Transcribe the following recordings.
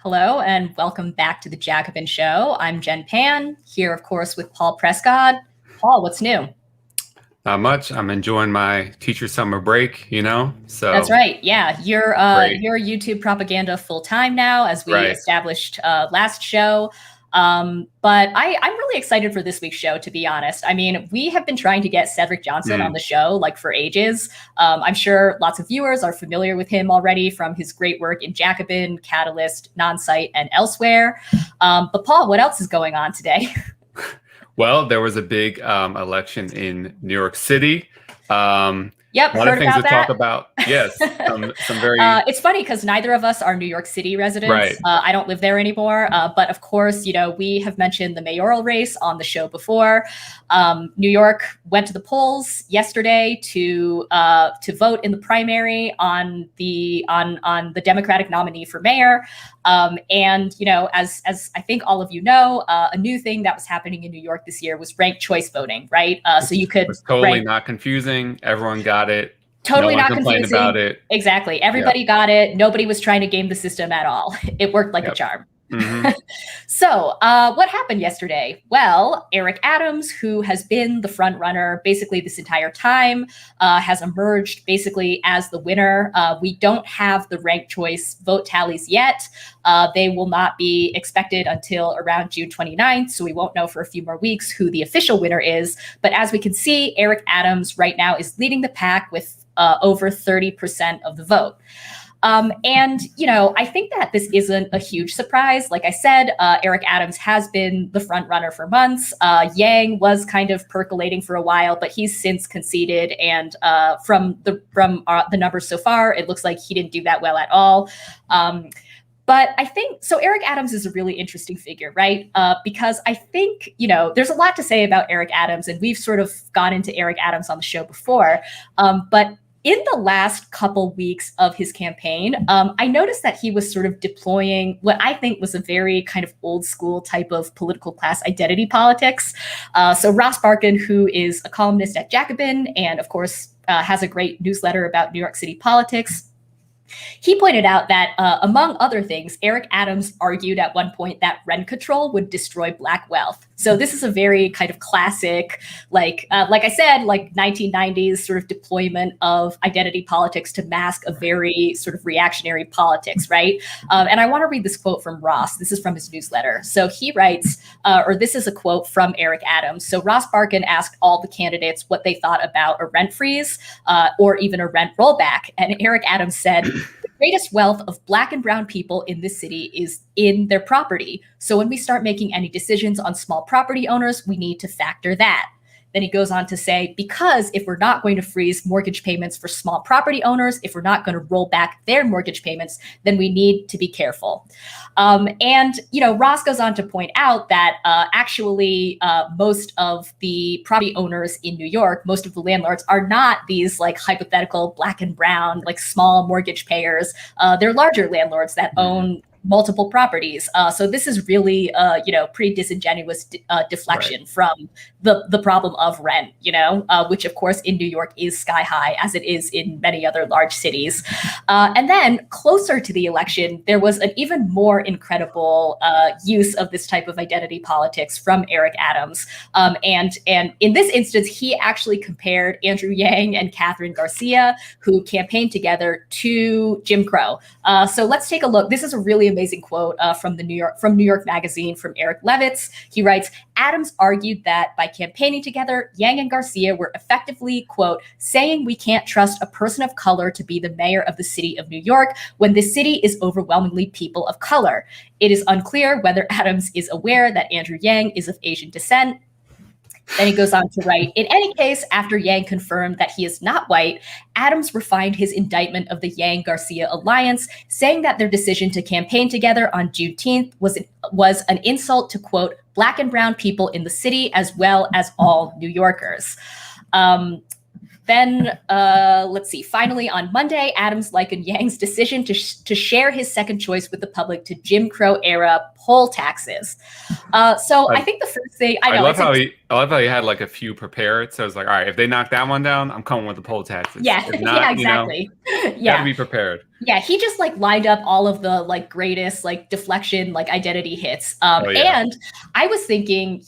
Hello and welcome back to the Jacobin Show. I'm Jen Pan, here, of course, with Paul Prescod. Paul, what's new? Not much. I'm enjoying my teacher summer break, so. That's right. Yeah, you're YouTube propaganda full time now, as we established last show. But I'm really excited for this week's show, to be honest. I mean, we have been trying to get Cedric Johnson on the show like for ages. I'm sure lots of viewers are familiar with him already from his great work in Jacobin, Catalyst, Non-Site, and elsewhere. But Paul, what else is going on today? Well, there was a big election in New York City. Yep, a lot of things to talk about. Yes, some very. It's funny because neither of us are New York City residents. Right. I don't live there anymore. But of course, we have mentioned the mayoral race on the show before. New York went to the polls yesterday to vote in the primary on the Democratic nominee for mayor. And as I think all of you know, a new thing that was happening in New York this year was ranked choice voting, right? So you could. It was totally not confusing. Everyone got it. Totally no one not complained confusing. About it. Exactly. Everybody got it. Nobody was trying to game the system at all. It worked like a charm. Mm-hmm. So what happened yesterday? Well, Eric Adams, who has been the front runner basically this entire time, has emerged basically as the winner. We don't have the ranked choice vote tallies yet. They will not be expected until around June 29th. So we won't know for a few more weeks who the official winner is. But as we can see, Eric Adams right now is leading the pack with over 30% of the vote. And I think that this isn't a huge surprise. Like I said, Eric Adams has been the front runner for months. Yang was kind of percolating for a while, but he's since conceded. And from the numbers so far, it looks like he didn't do that well at all. But I think, so Eric Adams is a really interesting figure, right? Because I think, there's a lot to say about Eric Adams, and we've sort of gone into Eric Adams on the show before. But in the last couple weeks of his campaign, I noticed that he was sort of deploying what I think was a very kind of old school type of political class identity politics. So Ross Barkan, who is a columnist at Jacobin and of course has a great newsletter about New York City politics, he pointed out that, among other things, Eric Adams argued at one point that rent control would destroy Black wealth. So this is a very kind of classic, like I said, like 1990s sort of deployment of identity politics to mask a very sort of reactionary politics, right? And I want to read this quote from Ross. This is from his newsletter. So he writes, or this is a quote from Eric Adams. So Ross Barkan asked all the candidates what they thought about a rent freeze or even a rent rollback. And Eric Adams said, "The greatest wealth of Black and brown people in this city is in their property. So when we start making any decisions on small property owners, we need to factor that." Then he goes on to say, because if we're not going to freeze mortgage payments for small property owners, if we're not going to roll back their mortgage payments, then we need to be careful. And Ross goes on to point out that actually most of the property owners in New York, most of the landlords are not these like hypothetical Black and brown, like small mortgage payers. They're larger landlords that own multiple properties. So this is really, pretty disingenuous deflection from the problem of rent, which of course in New York is sky high, as it is in many other large cities. And then closer to the election, there was an even more incredible use of this type of identity politics from Eric Adams. And in this instance, he actually compared Andrew Yang and Catherine Garcia, who campaigned together, to Jim Crow. So let's take a look. This is a really amazing quote from New York Magazine from Eric Levitz. He writes, "Adams argued that by campaigning together, Yang and Garcia were effectively, quote, saying we can't trust a person of color to be the mayor of the city of New York when the city is overwhelmingly people of color. It is unclear whether Adams is aware that Andrew Yang is of Asian descent." Then he goes on to write, "In any case, after Yang confirmed that he is not white, Adams refined his indictment of the Yang-Garcia alliance, saying that their decision to campaign together on Juneteenth was an insult to, quote, Black and brown people in the city as well as all New Yorkers." Then let's see. Finally, on Monday, Adams likened Yang's decision to share his second choice with the public to Jim Crow era poll taxes. So I think the first thing I know. I love how he had like a few prepared. So it's like, all right, if they knock that one down, I'm coming with the poll taxes. Yeah, if not, yeah, exactly. Gotta be prepared. Yeah, he just like lined up all of the like greatest like deflection like identity hits. And I was thinking,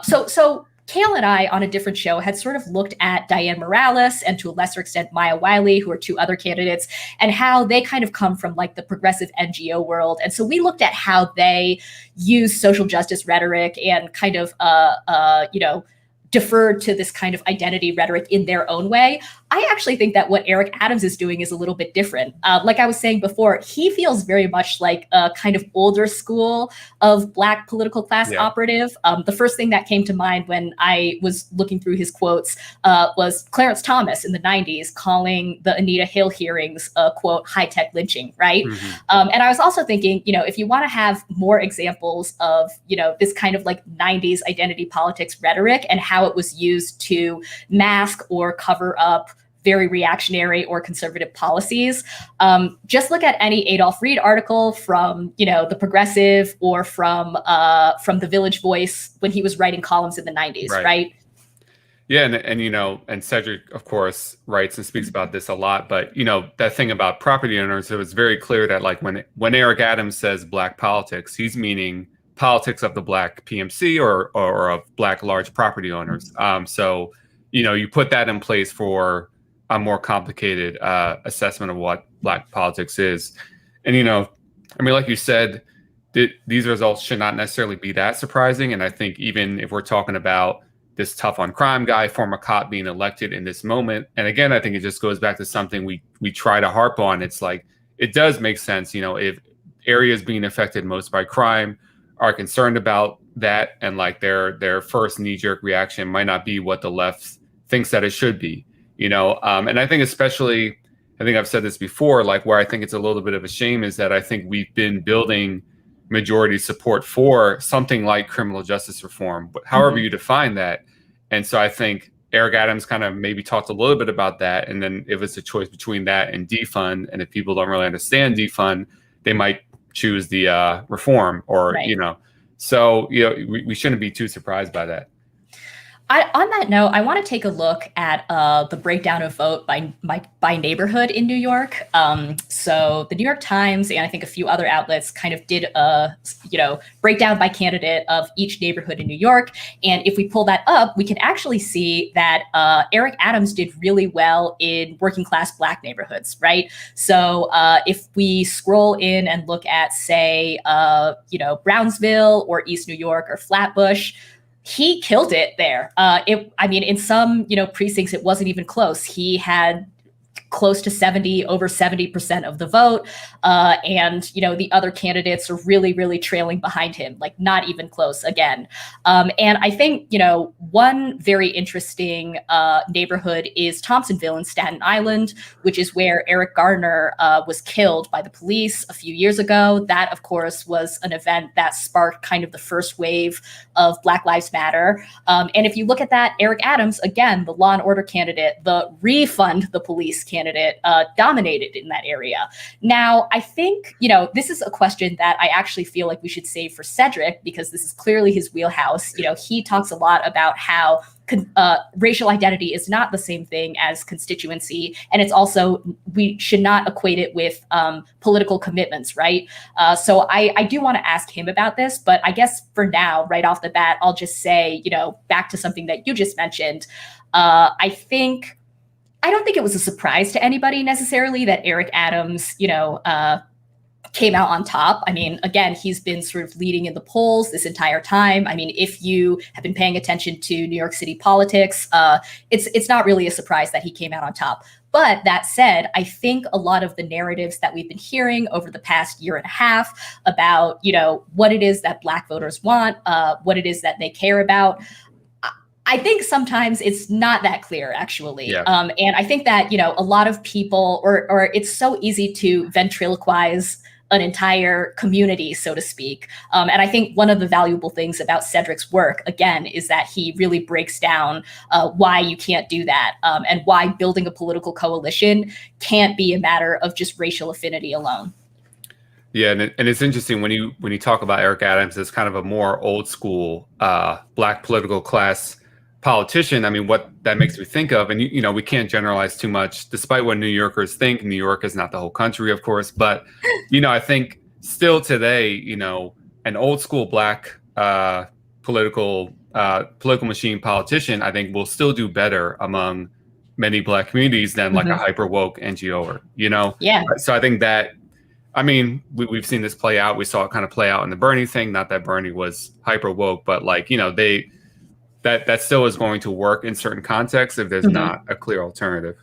so Kale and I on a different show had sort of looked at Dianne Morales and to a lesser extent Maya Wiley, who are two other candidates, and how they kind of come from like the progressive NGO world. And so we looked at how they use social justice rhetoric and kind of deferred to this kind of identity rhetoric in their own way. I actually think that what Eric Adams is doing is a little bit different. Like I was saying before, he feels very much like a kind of older school of Black political class operative. The first thing that came to mind when I was looking through his quotes was Clarence Thomas in the 90s calling the Anita Hill hearings a, quote, high-tech lynching, right? Mm-hmm. And I was also thinking, if you want to have more examples of, this kind of like 90s identity politics rhetoric and how it was used to mask or cover up very reactionary or conservative policies. Just look at any Adolph Reed article from, the Progressive or from the Village Voice when he was writing columns in the 90s, right? Yeah, and Cedric, of course, writes and speaks about this a lot. But that thing about property owners, it was very clear that like when Eric Adams says Black politics, he's meaning politics of the Black PMC or of Black large property owners. So you put that in place for a more complicated assessment of what Black politics is. And, like you said, these results should not necessarily be that surprising. And I think even if we're talking about this tough on crime guy, former cop being elected in this moment, and again, I think it just goes back to something we try to harp on. It's like, it does make sense, if areas being affected most by crime are concerned about that, and like their first knee-jerk reaction might not be what the left thinks that it should be. And I think especially, I think I've said this before, like where I think it's a little bit of a shame is that I think we've been building majority support for something like criminal justice reform, but however you define that. And so I think Eric Adams kind of maybe talked a little bit about that. And then if it's a choice between that and defund, and if people don't really understand defund, they might choose the reform or, so, we shouldn't be too surprised by that. On that note, I want to take a look at the breakdown of vote by neighborhood in New York. So the New York Times and I think a few other outlets kind of did a breakdown by candidate of each neighborhood in New York. And if we pull that up, we can actually see that Eric Adams did really well in working class Black neighborhoods, right? So if we scroll in and look at, say, Brownsville or East New York or Flatbush, he killed it there. In some, precincts, it wasn't even close. He had close to over 70% of the vote. And the other candidates are really, really trailing behind him, like not even close again. And I think, one very interesting neighborhood is Thompsonville in Staten Island, which is where Eric Garner was killed by the police a few years ago. That, of course, was an event that sparked kind of the first wave of Black Lives Matter. And if you look at that, Eric Adams, again, the law and order candidate, the refund the police candidate, dominated in that area. Now, I think, this is a question that I actually feel like we should save for Cedric, because this is clearly his wheelhouse. He talks a lot about how racial identity is not the same thing as constituency. And it's also, we should not equate it with political commitments, right? So I do want to ask him about this, but I guess for now, right off the bat, I'll just say, back to something that you just mentioned. I don't think it was a surprise to anybody necessarily that Eric Adams, came out on top. Again, he's been sort of leading in the polls this entire time. If you have been paying attention to New York City politics, it's not really a surprise that he came out on top. But that said, I think a lot of the narratives that we've been hearing over the past year and a half about, what it is that Black voters want, what it is that they care about, I think sometimes it's not that clear, actually. Yeah. And I think that, a lot of people, or it's so easy to ventriloquize an entire community, so to speak. And I think one of the valuable things about Cedric's work, again, is that he really breaks down why you can't do that, and why building a political coalition can't be a matter of just racial affinity alone. Yeah, and it's interesting when you talk about Eric Adams as kind of a more old school Black political class politician. I mean, what that makes me think of, and you know, we can't generalize too much, despite what New Yorkers think. New York is not the whole country, of course, but you know, I think still today, you know, an old school Black political machine politician, I think, will still do better among many Black communities than like a hyper woke NGOer. You know, yeah. So I think that. I mean, we've seen this play out. We saw it kind of play out in the Bernie thing. Not that Bernie was hyper woke, but like, you know, that still is going to work in certain contexts if there's not a clear alternative.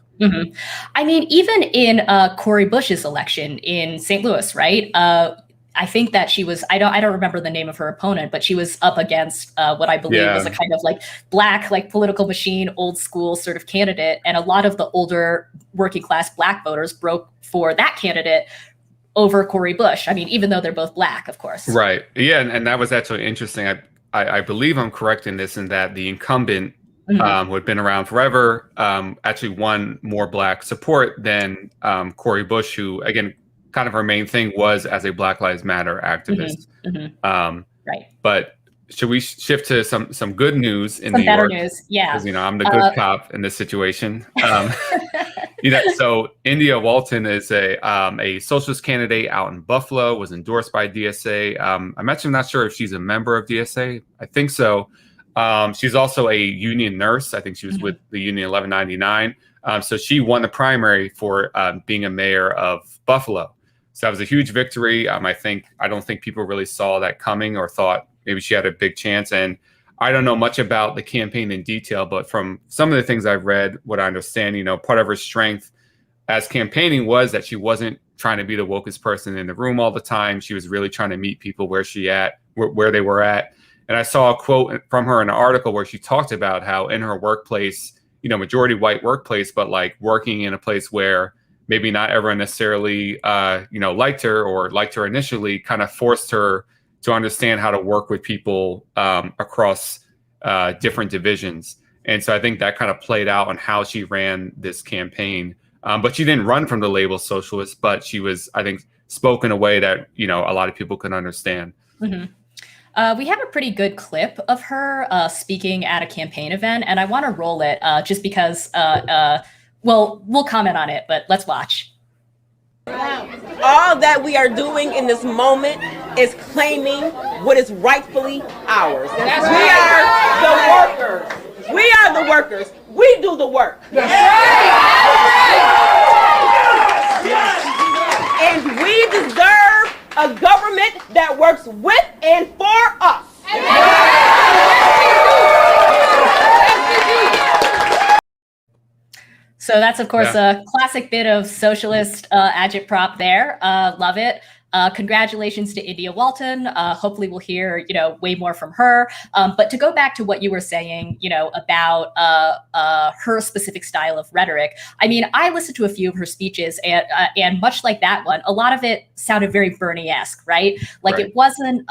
I mean, even in Cori Bush's election in St. Louis, right? I think that she was, I don't remember the name of her opponent, but she was up against what I believe was a kind of like Black, like political machine, old school sort of candidate. And a lot of the older working class Black voters broke for that candidate over Cori Bush. I mean, even though they're both Black, of course. Right. Yeah. And that was actually interesting. I believe I'm correct in this, in that the incumbent who had been around forever actually won more Black support than Cori Bush, who, again, kind of her main thing was as a Black Lives Matter activist. Right. But should we shift to some good news in New York? Better news, yeah. Because, you know, I'm the good cop in this situation. You know, so India Walton is a socialist candidate out in Buffalo, was endorsed by DSA. I'm actually not sure if she's a member of DSA. I think so. She's also a union nurse. I think she was with the Union 1199. So she won the primary for being a mayor of Buffalo. So that was a huge victory. I don't think people really saw that coming or thought maybe she had a big chance. And I don't know much about the campaign in detail, but from some of the things I've read, what I understand, you know, part of her strength as campaigning was that she wasn't trying to be the wokest person in the room all the time. She was really trying to meet people where they were at. And I saw a quote from her in an article where she talked about how in her workplace, you know, majority white workplace, but like working in a place where maybe not everyone necessarily, you know, liked her initially, kind of forced her to understand how to work with people across different divisions. And so I think that kind of played out on how she ran this campaign. But she didn't run from the label socialist, but she was, I think, spoke in a way that, you know, a lot of people can understand. We have a pretty good clip of her speaking at a campaign event, and I want to roll it just because, well, we'll comment on it, but let's watch. All that we are doing in this moment is claiming what is rightfully ours. That's right. We are the workers. We are the workers. We do the work. Yes. And we deserve a government that works with and for us. So that's, of course, a classic bit of socialist agitprop there. Love it. Congratulations to India Walton. Hopefully we'll hear, you know, way more from her. But to go back to what you were saying, you know, about her specific style of rhetoric, I mean, I listened to a few of her speeches, and much like that one, a lot of it sounded very Bernie-esque, right? Like it wasn't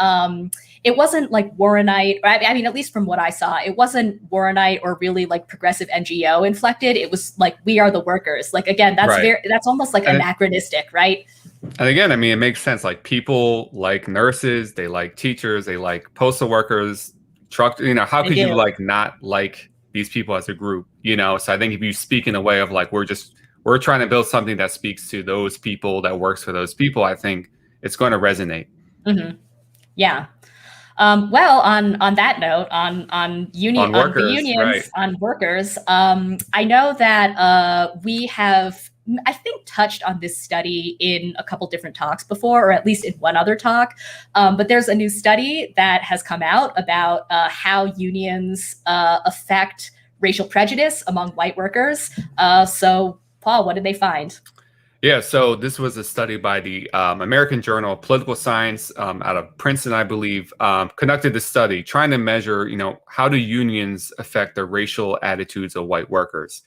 like Warrenite. I mean, at least from what I saw, it wasn't Warrenite or really like progressive NGO inflected. It was like, we are the workers. Like, again, that's almost like anachronistic, right? And again, I mean, it makes sense. Like, people like nurses, they like teachers, they like postal workers, you know, how could you like not like these people as a group, you know? So I think if you speak in a way of like, we're trying to build something that speaks to those people, that works for those people, I think it's going to resonate. Yeah. Well, on that note, on workers, I know that we have, I think, touched on this study in a couple different talks before, or at least in one other talk. But there's a new study that has come out about how unions affect racial prejudice among white workers. So, Paul, what did they find? Yeah, so this was a study by the American Journal of Political Science out of Princeton, I believe, conducted this study trying to measure, you know, how do unions affect the racial attitudes of white workers?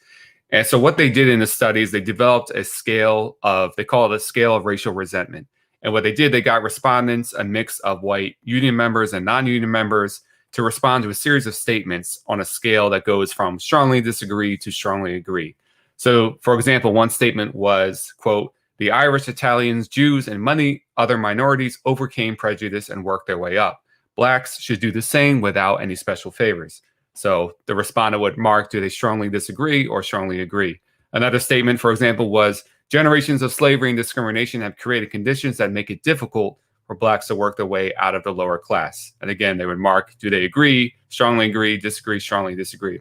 And so what they did in the study is they developed a scale of, they call it a scale of racial resentment. And what they did, they got respondents, a mix of white union members and non-union members, to respond to a series of statements on a scale that goes from strongly disagree to strongly agree. So, for example, one statement was, quote, "The Irish, Italians, Jews, and many other minorities overcame prejudice and worked their way up. Blacks should do the same without any special favors." So the respondent would mark, do they strongly disagree or strongly agree? Another statement, for example, was, "Generations of slavery and discrimination have created conditions that make it difficult for Blacks to work their way out of the lower class." And again, they would mark, do they agree, strongly agree, disagree, strongly disagree.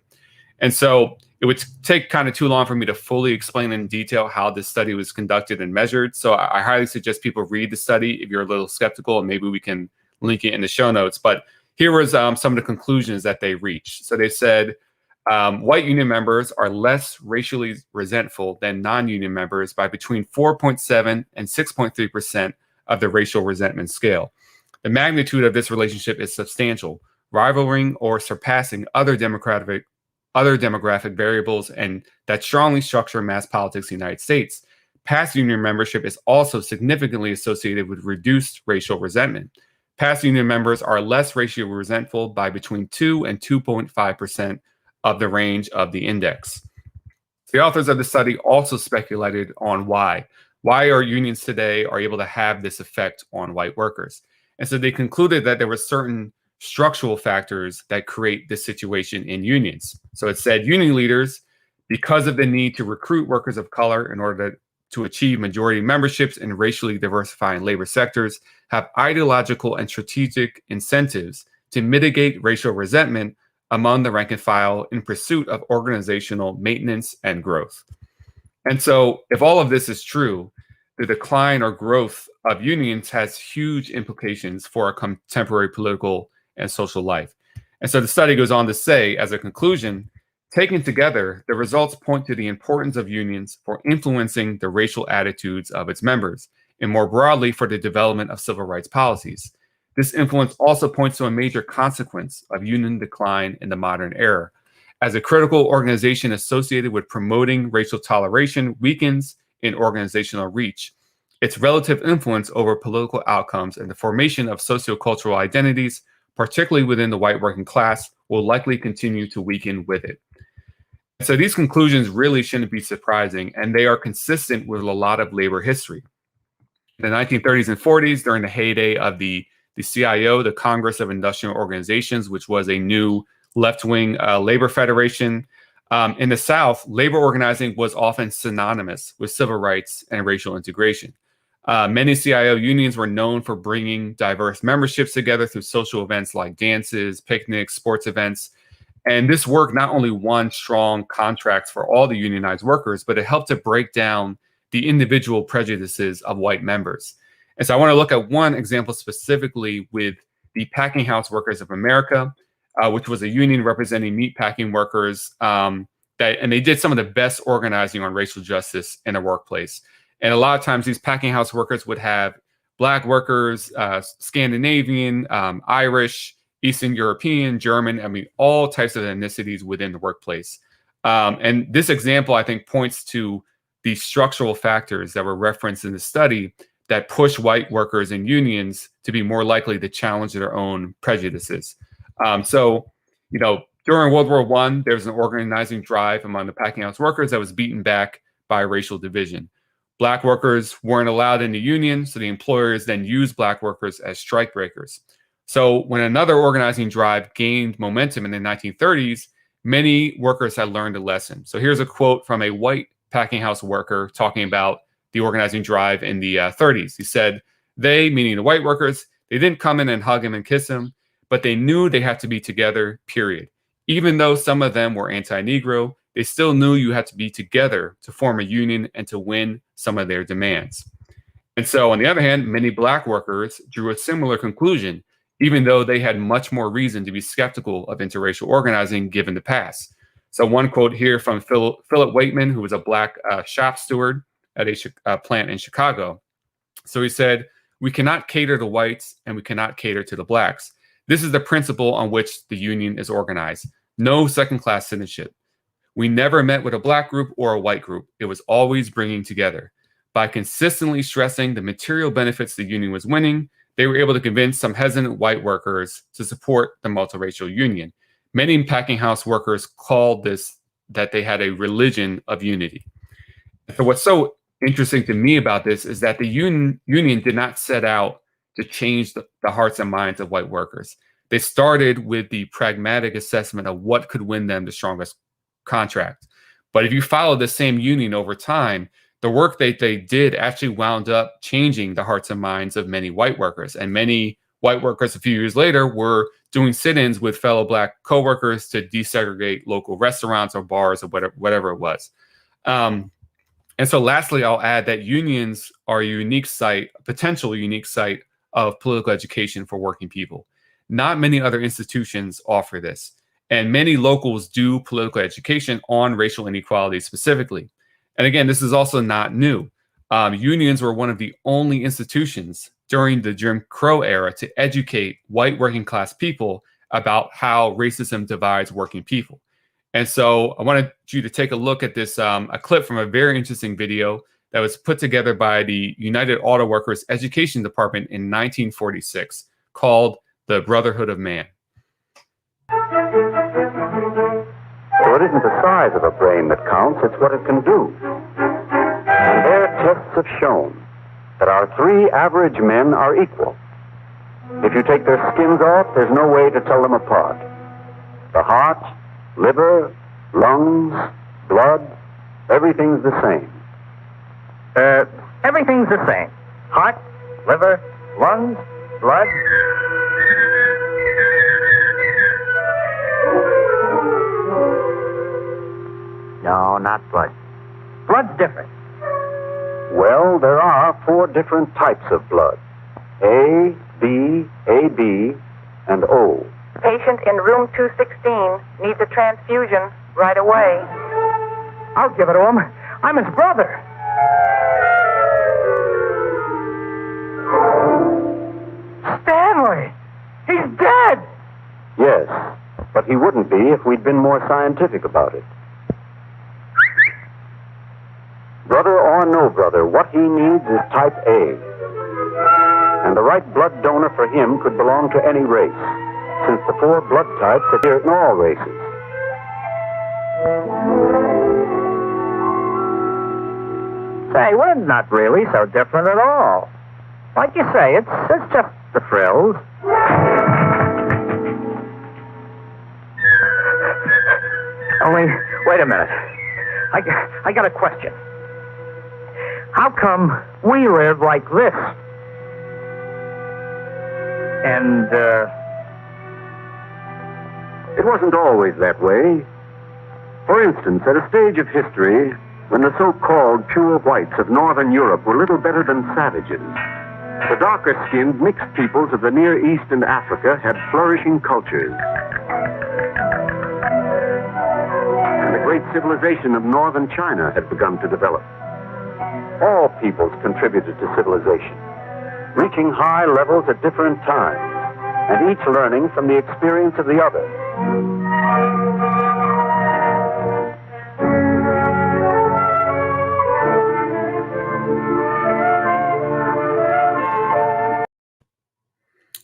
And so it would take kind of too long for me to fully explain in detail how this study was conducted and measured. So I highly suggest people read the study if you're a little skeptical, and maybe we can link it in the show notes. But here was some of the conclusions that they reached. So they said white union members are less racially resentful than non-union members by between 4.7 and 6.3% of the racial resentment scale. The magnitude of this relationship is substantial, rivaling or surpassing other demographic variables, and that strongly structure mass politics in the United States. Past union membership is also significantly associated with reduced racial resentment. Past union members are less racially resentful by between 2 and 2.5% of the range of the index. The authors of the study also speculated on why our unions today are able to have this effect on white workers. And so they concluded that there were certain structural factors that create this situation in unions. So it said union leaders, because of the need to recruit workers of color in order to achieve majority memberships in racially diversifying labor sectors, have ideological and strategic incentives to mitigate racial resentment among the rank and file in pursuit of organizational maintenance and growth. And so if all of this is true, the decline or growth of unions has huge implications for our contemporary political and social life. And so the study goes on to say, as a conclusion, taken together, the results point to the importance of unions for influencing the racial attitudes of its members, and more broadly for the development of civil rights policies. This influence also points to a major consequence of union decline in the modern era. As a critical organization associated with promoting racial toleration weakens in organizational reach, its relative influence over political outcomes and the formation of sociocultural identities, particularly within the white working class, will likely continue to weaken with it. So these conclusions really shouldn't be surprising, and they are consistent with a lot of labor history. In the 1930s and 40s, during the heyday of the SEIU, the Congress of Industrial Organizations, which was a new left-wing labor federation, in the South, labor organizing was often synonymous with civil rights and racial integration. Many SEIU unions were known for bringing diverse memberships together through social events like dances, picnics, sports events. And this work not only won strong contracts for all the unionized workers, but it helped to break down the individual prejudices of white members. And so I want to look at one example specifically with the Packing House Workers of America, which was a union representing meatpacking workers. And they did some of the best organizing on racial justice in the workplace. And a lot of times these packing house workers would have Black workers, Scandinavian, Irish, Eastern European, German, all types of ethnicities within the workplace. And this example, I think, points to the structural factors that were referenced in the study that push white workers and unions to be more likely to challenge their own prejudices. So, during World War I, there was an organizing drive among the packing house workers that was beaten back by racial division. Black workers weren't allowed in the union, so the employers then used Black workers as strikebreakers. So when another organizing drive gained momentum in the 1930s, many workers had learned a lesson. So here's a quote from a white packing house worker talking about the organizing drive in the 30s. He said, "They, meaning the white workers, they didn't come in and hug him and kiss him, but they knew they had to be together, period. Even though some of them were anti-Negro, they still knew you had to be together to form a union and to win some of their demands." And so, on the other hand, many Black workers drew a similar conclusion, even though they had much more reason to be skeptical of interracial organizing given the past. So one quote here from Philip Waitman, who was a Black shop steward at a plant in Chicago. So he said, "We cannot cater to whites and we cannot cater to the Blacks. This is the principle on which the union is organized. No second-class citizenship. We never met with a Black group or a white group. It was always bringing together. by consistently stressing the material benefits the union was winning, they were able to convince some hesitant white workers to support the multiracial union. Many packing house workers called this that they had a religion of unity. So what's so interesting to me about this is that the union did not set out to change the hearts and minds of white workers. They started with the pragmatic assessment of what could win them the strongest contract. But if you follow the same union over time, the work that they did actually wound up changing the hearts and minds of many white workers. And many white workers a few years later were doing sit-ins with fellow Black coworkers to desegregate local restaurants or bars or whatever it was. And so lastly, I'll add that unions are a unique site, a potential unique site of political education for working people. Not many other institutions offer this. And many locals do political education on racial inequality specifically. And again, this is also not new. Unions were one of the only institutions during the Jim Crow era to educate white working class people about how racism divides working people. And so I wanted you to take a look at this, a clip from a very interesting video that was put together by the United Auto Workers Education Department in 1946 called The Brotherhood of Man. So it isn't the size of a brain that counts, it's what it can do. And their tests have shown that our three average men are equal. If you take their skins off, there's no way to tell them apart. The heart, liver, lungs, blood, everything's the same. Everything's the same. Heart, liver, lungs, blood. No, not blood. Blood's different. Well, there are 4 different types of blood. A, B, AB, and O. Patient in room 216 needs a transfusion right away. I'll give it to him. I'm his brother. Stanley! He's dead! Yes, but he wouldn't be if we'd been more scientific about it. Brother or no brother, what he needs is type A. And the right blood donor for him could belong to any race, since the 4 blood types appear in all races. Say, we're not really so different at all. Like you say, it's just the frills. Only, wait a minute. I got a question. How come we live like this? And, It wasn't always that way. For instance, at a stage of history, when the so-called pure whites of Northern Europe were little better than savages, the darker-skinned mixed peoples of the Near East and Africa had flourishing cultures. And the great civilization of Northern China had begun to develop. All peoples contributed to civilization, reaching high levels at different times, and each learning from the experience of the other.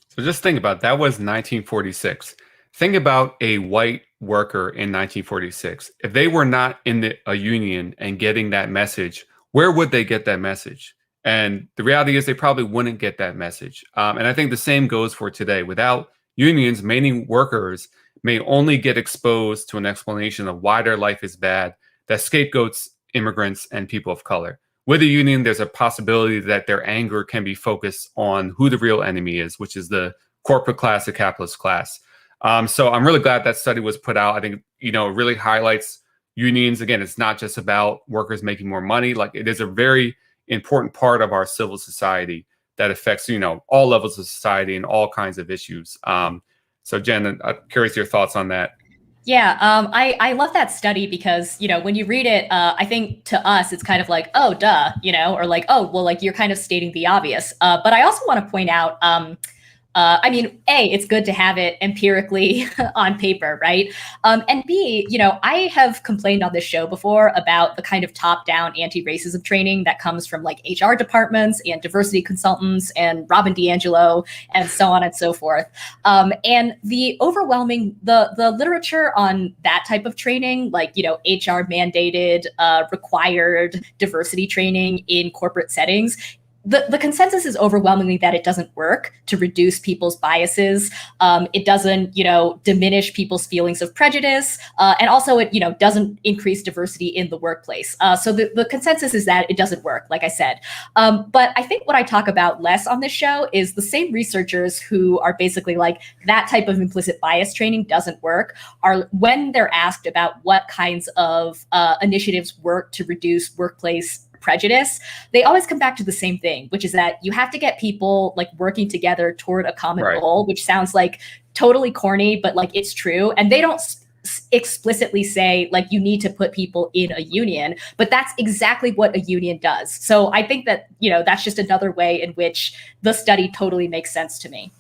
So just think about that was 1946. Think about a white worker in 1946. If they were not in a union and getting that message, where would they get that message? And the reality is they probably wouldn't get that message. And I think the same goes for today. Without unions, many workers may only get exposed to an explanation of why their life is bad that scapegoats immigrants and people of color. With a union, there's a possibility that their anger can be focused on who the real enemy is, which is the corporate class, the capitalist class. So I'm really glad that study was put out. I think, it really highlights unions. Again, it's not just about workers making more money. Like, it is a very important part of our civil society that affects, all levels of society and all kinds of issues. So Jen, I'm curious your thoughts on that. Yeah, I love that study because, when you read it, I think to us, it's kind of like, oh, duh, or like, oh, well, like you're kind of stating the obvious. But I also want to point out I mean, A, it's good to have it empirically on paper, right? And B, I have complained on this show before about the kind of top-down anti-racism training that comes from like HR departments and diversity consultants and Robin DiAngelo and so on and so forth. And the literature on that type of training, like, HR mandated, required diversity training in corporate settings, the consensus is overwhelmingly that it doesn't work to reduce people's biases. It doesn't, diminish people's feelings of prejudice. And also it, doesn't increase diversity in the workplace. So the consensus is that it doesn't work, like I said. But I think what I talk about less on this show is the same researchers who are basically like that type of implicit bias training doesn't work, are when they're asked about what kinds of initiatives work to reduce workplace prejudice, they always come back to the same thing, which is that you have to get people like working together toward a common goal, which sounds like totally corny, but like it's true. And they don't explicitly say like you need to put people in a union, but that's exactly what a union does. So I think that, that's just another way in which the study totally makes sense to me.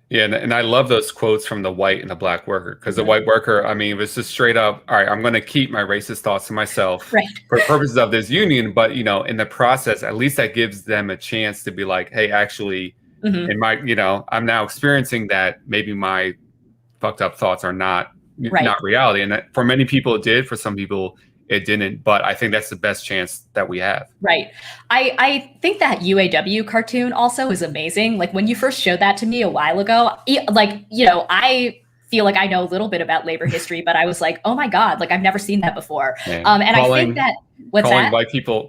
Yeah, and I love those quotes from the white and the black worker, because the white worker, I mean, it was just straight up, all right, I'm going to keep my racist thoughts to myself for purposes of this union. But, in the process, at least that gives them a chance to be like, hey, actually, in my, I'm now experiencing that maybe my fucked up thoughts are not reality. And that for many people it did, for some people it didn't, but I think that's the best chance that we have. Right. I think that UAW cartoon also is amazing. Like when you first showed that to me a while ago, I feel like I know a little bit about labor history, but I was like, oh my God, like I've never seen that before. And I think that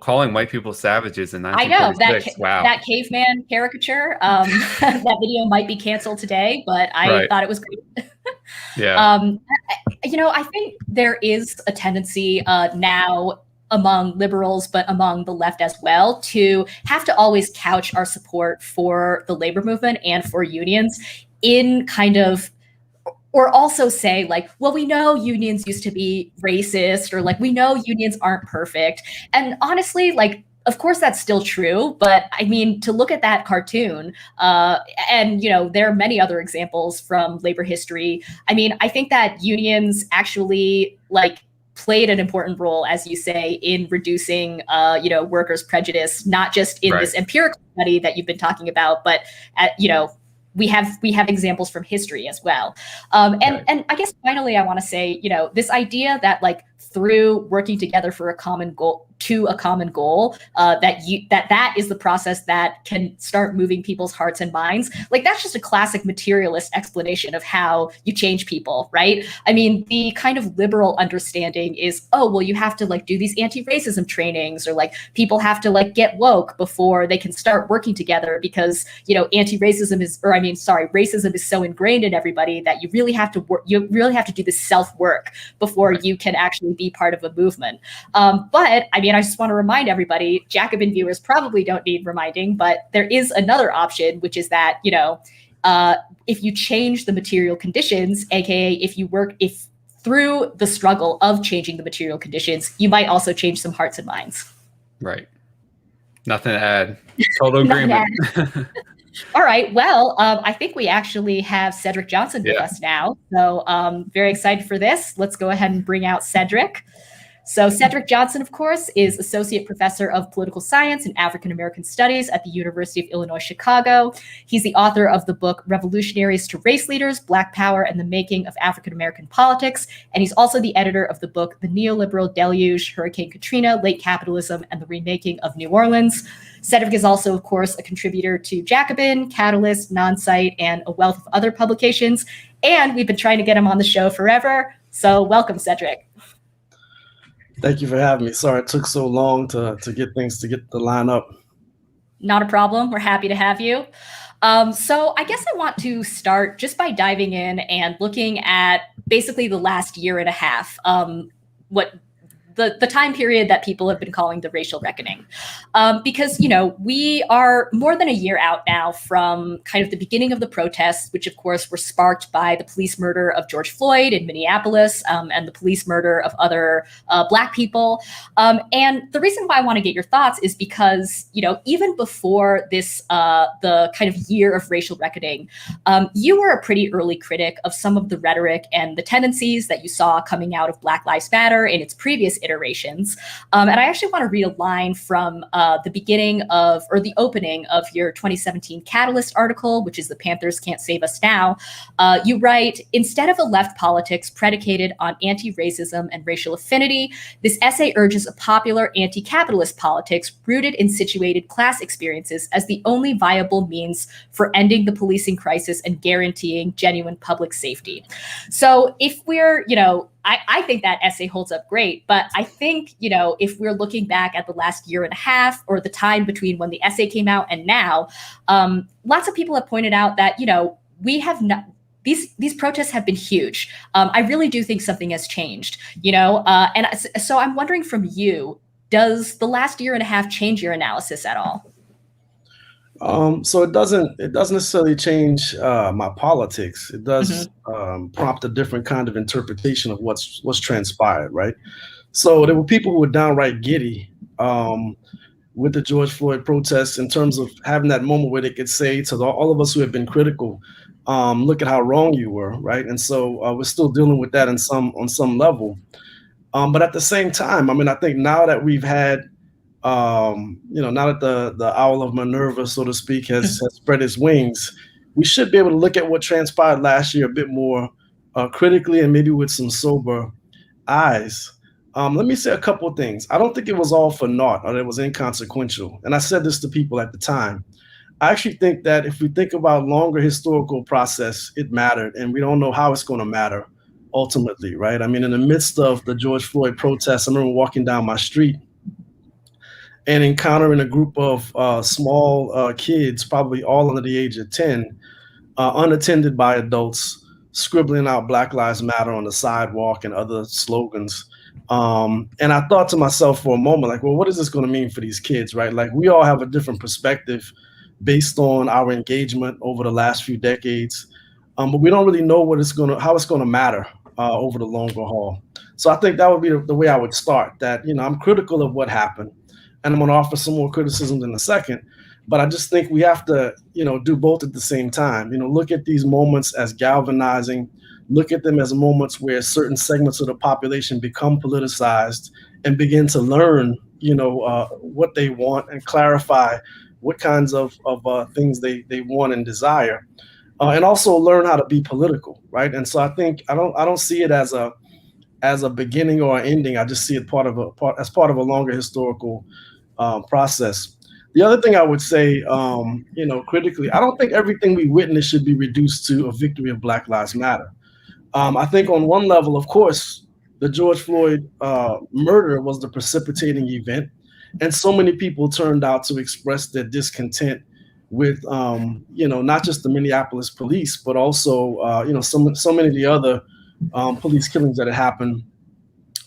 calling white people savages in 1946. I know that caveman caricature. That video might be canceled today, but I thought it was great. I think there is a tendency now among liberals, but among the left as well, to have to always couch our support for the labor movement and for unions in kind of, or also say like, well, we know unions used to be racist, or like, we know unions aren't perfect. And honestly, like, of course, that's still true. But I mean, to look at that cartoon, and, there are many other examples from labor history. I mean, I think that unions actually like played an important role, as you say, in reducing, workers' prejudice, not just in this empirical study that you've been talking about, but we have examples from history as well. And I guess finally, I want to say, this idea that like through working together for a common goal, that is the process that can start moving people's hearts and minds. Like that's just a classic materialist explanation of how you change people, right? I mean, the kind of liberal understanding is, oh, well, you have to like do these anti-racism trainings, or like people have to like get woke before they can start working together because, racism is so ingrained in everybody that you really have to work, you really have to do this self-work before you can actually be part of a movement. But I mean, I just want to remind everybody, Jacobin viewers probably don't need reminding, but there is another option, which is that, if you change the material conditions, aka if through the struggle of changing the material conditions, you might also change some hearts and minds. Right. Nothing to add. Total agreement. All right. Well, I think we actually have Cedric Johnson with us now. So very excited for this. Let's go ahead and bring out Cedric. So Cedric Johnson, of course, is Associate Professor of Political Science and African American Studies at the University of Illinois, Chicago. He's the author of the book Revolutionaries to Race Leaders, Black Power and the Making of African American Politics. And he's also the editor of the book The Neoliberal Deluge, Hurricane Katrina, Late Capitalism, and the Remaking of New Orleans. Cedric is also, of course, a contributor to Jacobin, Catalyst, Non-Site, and a wealth of other publications. And we've been trying to get him on the show forever. So welcome, Cedric. Thank you for having me. Sorry it took so long to get the line up. Not a problem. We're happy to have you. So I guess I want to start just by diving in and looking at basically the last year and a half, what the time period that people have been calling the racial reckoning. Because, we are more than a year out now from kind of the beginning of the protests, which of course were sparked by the police murder of George Floyd in Minneapolis, and the police murder of other Black people. And the reason why I want to get your thoughts is because, even before this, the kind of year of racial reckoning, you were a pretty early critic of some of the rhetoric and the tendencies that you saw coming out of Black Lives Matter in its previous iterations. And I actually want to read a line from the beginning of, or the opening of your 2017 Catalyst article, which is "The Panthers Can't Save Us Now." You write, "Instead of a left politics predicated on anti-racism and racial affinity, this essay urges a popular anti-capitalist politics rooted in situated class experiences as the only viable means for ending the policing crisis and guaranteeing genuine public safety." So if we're, I think that essay holds up great, but I think, if we're looking back at the last year and a half, or the time between when the essay came out and now, lots of people have pointed out that, we have not, these protests have been huge. I really do think something has changed, and so I'm wondering from you, does the last year and a half change your analysis at all? So it doesn't necessarily change my politics. It does prompt a different kind of interpretation of what's transpired, right? So there were people who were downright giddy with the George Floyd protests, in terms of having that moment where they could say to all of us who have been critical, look at how wrong you were, right? And so we're still dealing with that on some level. But at the same time, I think now that we've had, now that the owl of Minerva, so to speak, has spread its wings, we should be able to look at what transpired last year a bit more critically, and maybe with some sober eyes. Let me say a couple of things. I don't think it was all for naught, or that it was inconsequential. And I said this to people at the time. I actually think that if we think about longer historical process, it mattered, and we don't know how it's going to matter ultimately, right? In the midst of the George Floyd protests, I remember walking down my street and encountering a group of small kids, probably all under the age of 10, unattended by adults, scribbling out Black Lives Matter on the sidewalk and other slogans. And I thought to myself for a moment, well, what is this going to mean for these kids, right? We all have a different perspective based on our engagement over the last few decades, but we don't really know how it's going to matter over the longer haul. So I think that would be the way I would start. That I'm critical of what happened, and I'm going to offer some more criticisms in a second. But I just think we have to, do both at the same time. Look at these moments as galvanizing. Look at them as moments where certain segments of the population become politicized and begin to learn, what they want, and clarify what kinds of things they want and desire, and also learn how to be political, right? And so I think I don't see it as a beginning or an ending. I just see it as part of a longer historical process. The other thing I would say, critically, I don't think everything we witness should be reduced to a victory of Black Lives Matter. I think on one level, of course, the George Floyd murder was the precipitating event, and so many people turned out to express their discontent with, not just the Minneapolis police, but also, so many of the other police killings that had happened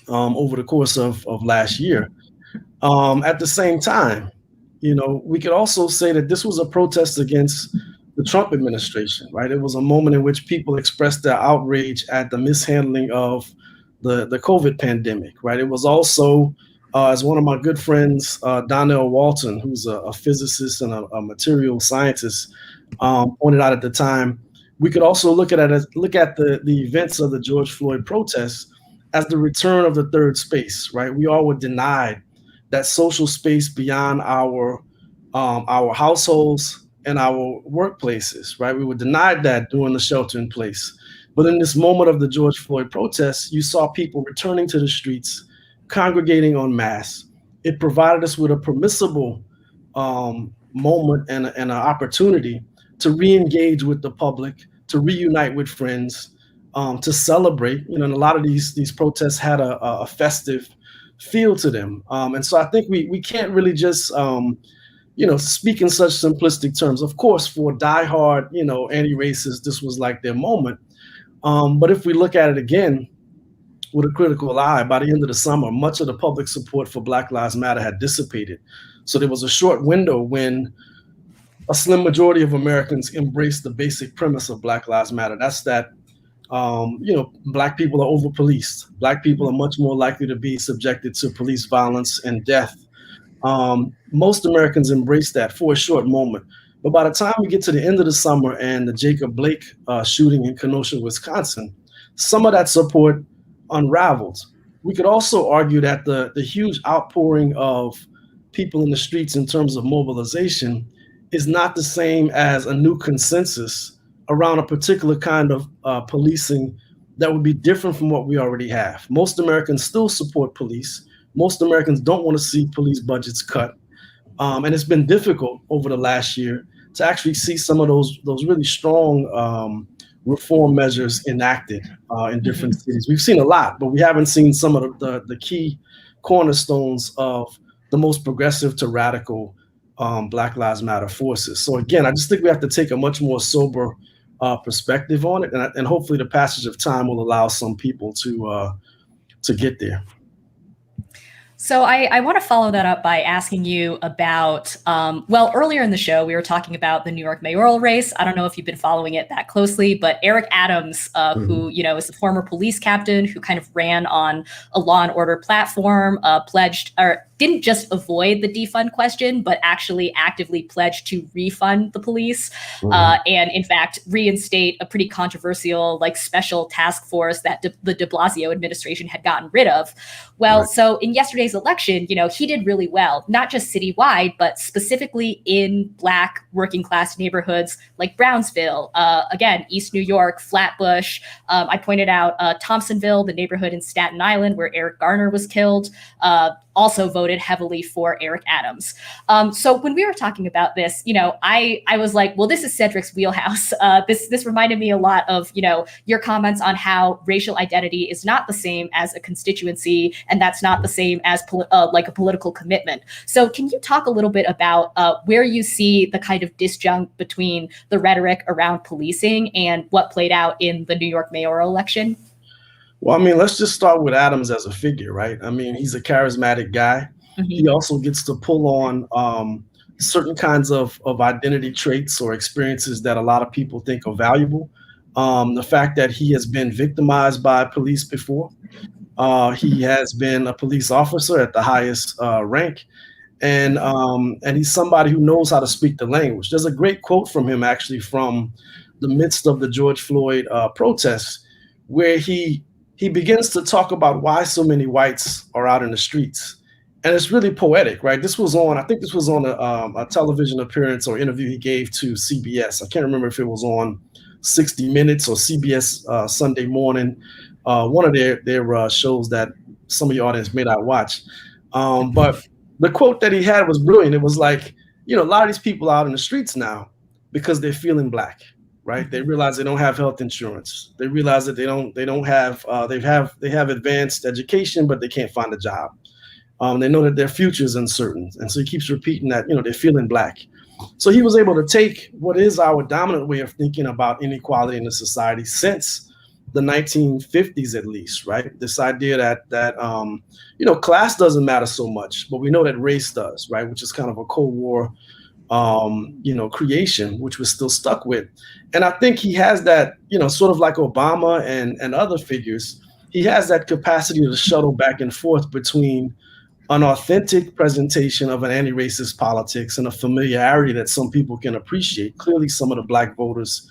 over the course of last year. At the same time, we could also say that this was a protest against the Trump administration, right? It was a moment in which people expressed their outrage at the mishandling of the COVID pandemic, right? It was also, as one of my good friends, Donnell Walton, who's a physicist and a material scientist, pointed out at the time, we could also look at the events of the George Floyd protests as the return of the third space, right? We all were denied that social space beyond our households and our workplaces, right? We were denied that during the shelter in place. But in this moment of the George Floyd protests, you saw people returning to the streets, congregating en masse. It provided us with a permissible moment and an opportunity to re-engage with the public, to reunite with friends, to celebrate. And a lot of these protests had a festive feel to them. And so I think we can't really just speak in such simplistic terms. Of course, for diehard, anti-racists, this was like their moment. But if we look at it again, with a critical eye, by the end of the summer, much of the public support for Black Lives Matter had dissipated. So there was a short window when a slim majority of Americans embraced the basic premise of Black Lives Matter. That's that, Black people are over-policed. Black people are much more likely to be subjected to police violence and death. Most Americans embraced that for a short moment. But by the time we get to the end of the summer and the Jacob Blake shooting in Kenosha, Wisconsin, some of that support unraveled. We could also argue that the huge outpouring of people in the streets in terms of mobilization is not the same as a new consensus around a particular kind of policing that would be different from what we already have. Most Americans still support police. Most Americans don't want to see police budgets cut. And it's been difficult over the last year to actually see some of those really strong reform measures enacted in different cities. We've seen a lot, but we haven't seen some of the key cornerstones of the most progressive to radical Black Lives Matter forces. So again, I just think we have to take a much more sober perspective on it, and hopefully the passage of time will allow some people to get there. So I want to follow that up by asking you about, earlier in the show, we were talking about the New York mayoral race. I don't know if you've been following it that closely, but Eric Adams, who, is the former police captain who kind of ran on a law and order platform, didn't just avoid the defund question, but actually actively pledged to refund the police and in fact reinstate a pretty controversial special task force that the de Blasio administration had gotten rid of. Well, so in yesterday's election, he did really well, not just citywide, but specifically in Black working class neighborhoods like Brownsville, again, East New York, Flatbush. I pointed out Thompsonville, the neighborhood in Staten Island where Eric Garner was killed, also voted heavily for Eric Adams. So when we were talking about this, I was like, well, this is Cedric's wheelhouse. This reminded me a lot of, your comments on how racial identity is not the same as a constituency, and that's not the same as a political commitment. So can you talk a little bit about where you see the kind of disjunct between the rhetoric around policing and what played out in the New York mayoral election? Well, let's just start with Adams as a figure, right? He's a charismatic guy. He also gets to pull on certain kinds of identity traits or experiences that a lot of people think are valuable. The fact that he has been victimized by police before. He has been a police officer at the highest rank. And he's somebody who knows how to speak the language. There's a great quote from him, actually, from the midst of the George Floyd protests, where he begins to talk about why so many whites are out in the streets. And it's really poetic, right? This was on a television appearance or interview he gave to CBS. I can't remember if it was on 60 Minutes or CBS Sunday Morning, one of their shows that some of your audience may not watch. But the quote that he had was brilliant. It was like, a lot of these people are out in the streets now because they're feeling Black. Right? They realize they don't have health insurance. They realize that they have advanced education, but they can't find a job. They know that their future is uncertain. And so he keeps repeating that, they're feeling Black. So he was able to take what is our dominant way of thinking about inequality in the society since the 1950s, at least, right? This idea that class doesn't matter so much, but we know that race does, right? Which is kind of a Cold War creation, which we're still stuck with. And I think he has that, sort of like Obama and other figures, he has that capacity to shuttle back and forth between an authentic presentation of an anti-racist politics and a familiarity that some people can appreciate. Clearly, some of the Black voters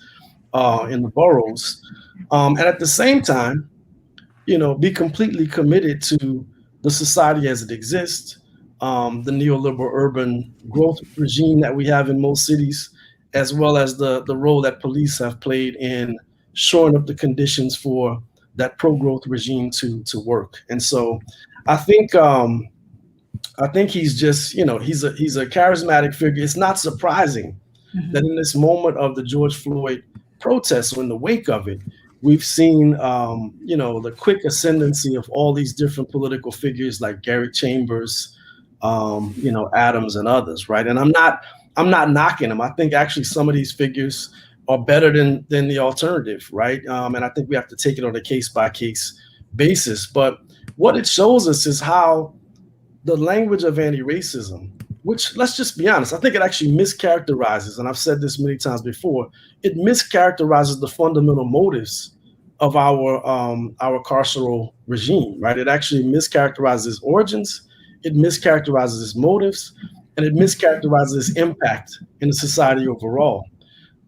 in the boroughs. And at the same time, be completely committed to the society as it exists, the neoliberal urban growth regime that we have in most cities, as well as the role that police have played in shoring up the conditions for that pro-growth regime to work. And so I think he's just, he's a charismatic figure. It's not surprising that in this moment of the George Floyd protests, or in the wake of it, we've seen, the quick ascendancy of all these different political figures like Gary Chambers, Adams and others, right? And I'm not knocking them. I think actually some of these figures are better than the alternative, right? And I think we have to take it on a case by case basis. But what it shows us is how the language of anti-racism, which, let's just be honest, I think it actually mischaracterizes, and I've said this many times before, it mischaracterizes the fundamental motives of our carceral regime, right? It actually mischaracterizes its origins, it mischaracterizes its motives, and it mischaracterizes its impact in the society overall.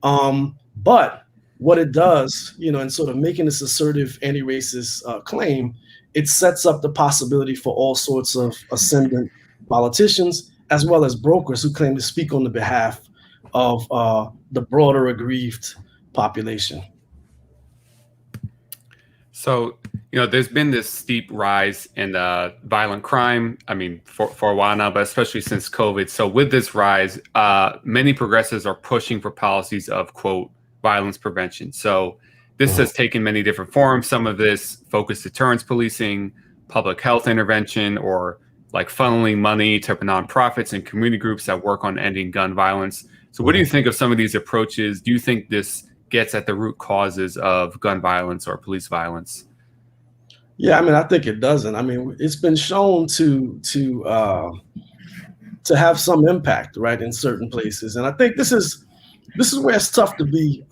But what it does, in sort of making this assertive anti-racist claim, it sets up the possibility for all sorts of ascendant politicians, as well as brokers who claim to speak on the behalf of the broader aggrieved population. So, there's been this steep rise in violent crime. I mean, for a while now, but especially since COVID. So with this rise, many progressives are pushing for policies of, quote, violence prevention. So this has taken many different forms. Some of this focused deterrence policing, public health intervention, or like funneling money to nonprofits and community groups that work on ending gun violence. So what do you think of some of these approaches? Do you think this gets at the root causes of gun violence or police violence? Yeah, I mean, I think it doesn't. I mean, it's been shown to have some impact, right, in certain places, and I think this is where it's tough to be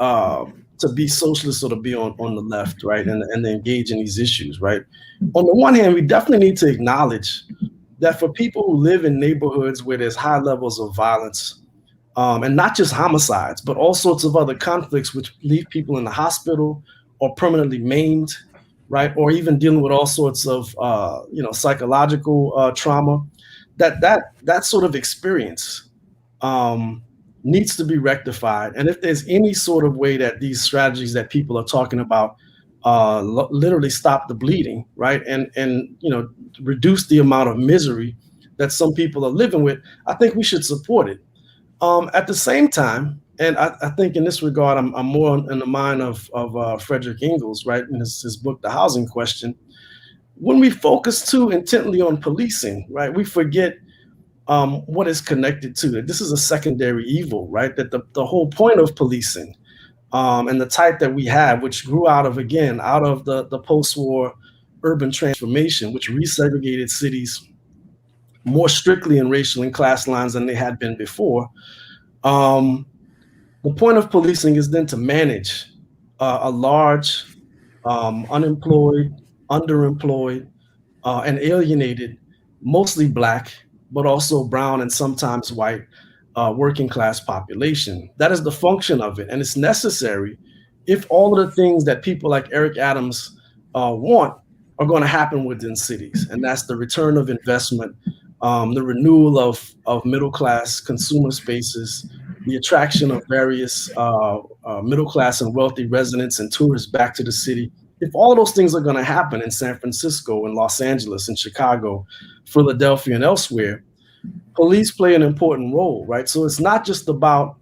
socialist or to be on the left, right, and engage in these issues, right. On the one hand, we definitely need to acknowledge that for people who live in neighborhoods where there's high levels of violence, and not just homicides, but all sorts of other conflicts which leave people in the hospital or permanently maimed, right, or even dealing with all sorts of psychological trauma, that sort of experience needs to be rectified. And if there's any sort of way that these strategies that people are talking about literally stop the bleeding, right, and reduce the amount of misery that some people are living with, I think we should support it. At the same time, and I think in this regard, I'm more in the mind of Frederick Engels, right, in his book, The Housing Question. When we focus too intently on policing, right, we forget what is connected to it. This is a secondary evil, right, that the whole point of policing and the type that we have, which grew out of the post-war urban transformation, which resegregated cities more strictly in racial and class lines than they had been before. The point of policing is then to manage a large, unemployed, underemployed, and alienated, mostly Black, but also brown and sometimes white working class population. That is the function of it. And it's necessary if all of the things that people like Eric Adams want are going to happen within cities. And that's the return of investment, the renewal of middle-class consumer spaces, the attraction of various middle-class and wealthy residents and tourists back to the city. If all of those things are going to happen in San Francisco and Los Angeles and Chicago, Philadelphia and elsewhere, police play an important role, right? So it's not just about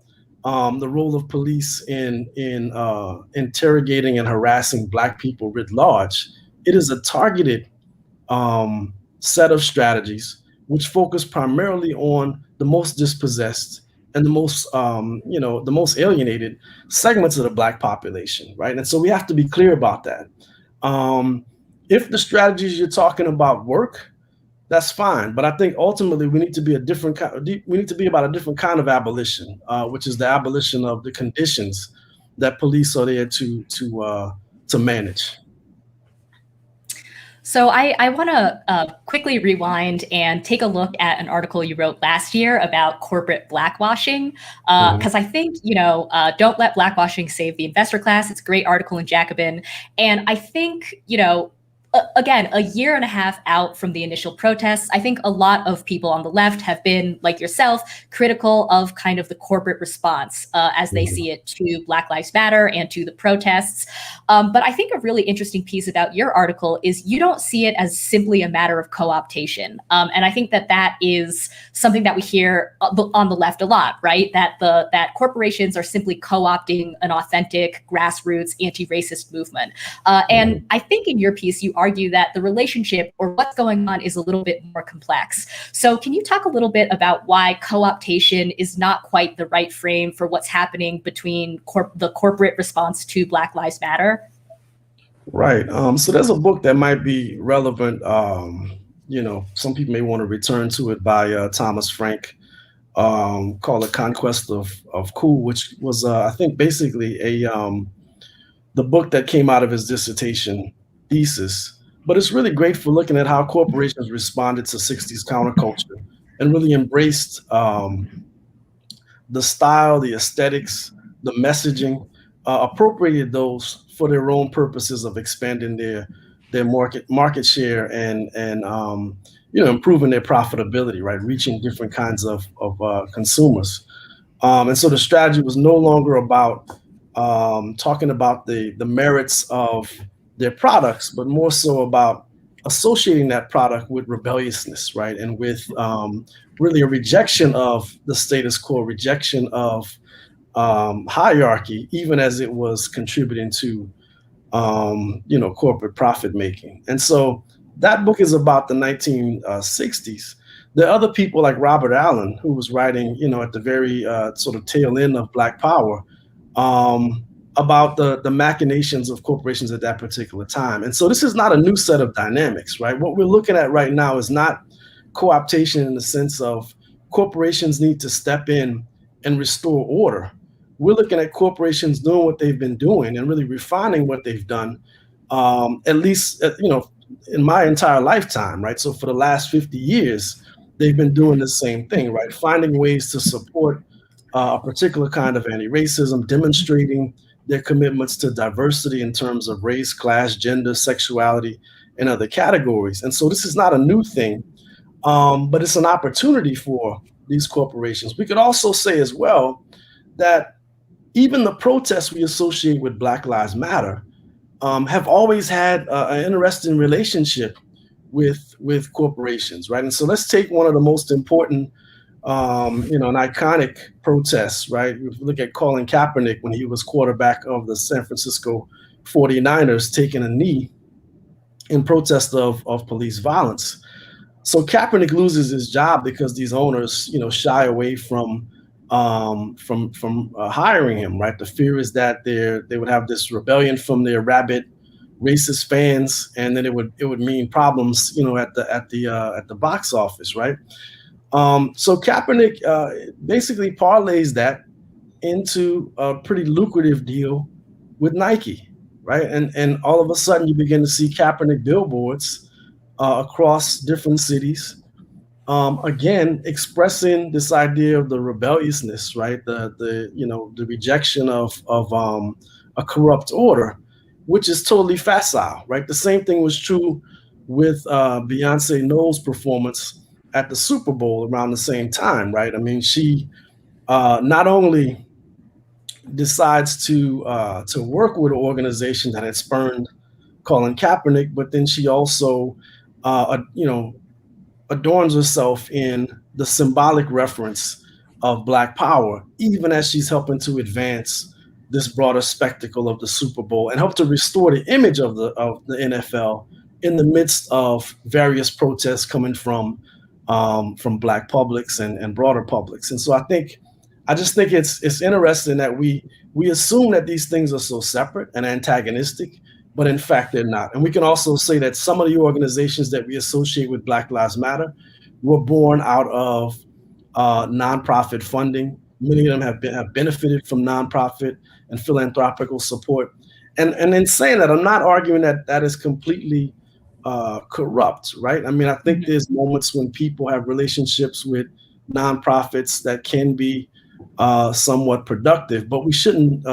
the role of police in interrogating and harassing Black people writ large. It is a targeted set of strategies which focus primarily on the most dispossessed and the most alienated segments of the Black population, right? And so we have to be clear about that. If the strategies you're talking about work, that's fine. But I think ultimately we need to be about a different kind of abolition, which is the abolition of the conditions that police are there to manage. So I want to quickly rewind and take a look at an article you wrote last year about corporate blackwashing, because I think, don't let blackwashing save the investor class. It's a great article in Jacobin. And I think, again, a year and a half out from the initial protests, I think a lot of people on the left have been, like yourself, critical of kind of the corporate response as they see it to Black Lives Matter and to the protests. But I think a really interesting piece about your article is you don't see it as simply a matter of co-optation. And I think that is something that we hear on the left a lot, right? That corporations are simply co-opting an authentic grassroots anti-racist movement. And I think in your piece, you argue that the relationship or what's going on is a little bit more complex. So can you talk a little bit about why co-optation is not quite the right frame for what's happening between the corporate response to Black Lives Matter? Right. So there's a book that might be relevant. Some people may want to return to it by Thomas Frank, called The Conquest of Cool, which was, I think, basically the book that came out of his dissertation thesis. But it's really great for looking at how corporations responded to 60s counterculture and really embraced the style, the aesthetics, the messaging, appropriated those for their own purposes of expanding their market share and improving their profitability, right? Reaching different kinds of consumers. And so the strategy was no longer about talking about the merits of their products, but more so about associating that product with rebelliousness, right? And with really a rejection of the status quo, rejection of hierarchy, even as it was contributing to corporate profit making. And so that book is about the 1960s. There are other people like Robert Allen, who was writing, at the very sort of tail end of Black Power, about the machinations of corporations at that particular time. And so this is not a new set of dynamics, right? What we're looking at right now is not co-optation in the sense of corporations need to step in and restore order. We're looking at corporations doing what they've been doing and really refining what they've done, at least, in my entire lifetime, right? So for the last 50 years, they've been doing the same thing, right? Finding ways to support a particular kind of anti-racism, demonstrating their commitments to diversity in terms of race, class, gender, sexuality, and other categories. And so this is not a new thing, but it's an opportunity for these corporations. We could also say as well that even the protests we associate with Black Lives Matter have always had an interesting relationship with corporations, right? And so let's take one of the most important, an iconic protests, right? If you look at Colin Kaepernick when he was quarterback of the San Francisco 49ers, taking a knee in protest of police violence. So Kaepernick loses his job because these owners, shy away from hiring him, right? The fear is that they would have this rebellion from their rabid racist fans, and then it would mean problems, at the box office, right? So Kaepernick basically parlays that into a pretty lucrative deal with Nike, right? And all of a sudden you begin to see Kaepernick billboards across different cities. Again, expressing this idea of the rebelliousness, right? The rejection of a corrupt order, which is totally facile, right? The same thing was true with Beyonce Knowles' performance at the Super Bowl around the same time, right? I mean, she not only decides to work with an organization that had spurned Colin Kaepernick, but then she also, adorns herself in the symbolic reference of Black Power, even as she's helping to advance this broader spectacle of the Super Bowl and help to restore the image of the NFL in the midst of various protests coming from Black publics and broader publics. And so I just think it's interesting that we assume that these things are so separate and antagonistic, but in fact, they're not. And we can also say that some of the organizations that we associate with Black Lives Matter were born out of nonprofit funding. Many of them have benefited from nonprofit and philanthropical support. And in saying that, I'm not arguing that is completely corrupt, right? I mean, I think there's moments when people have relationships with nonprofits that can be somewhat productive, but we shouldn't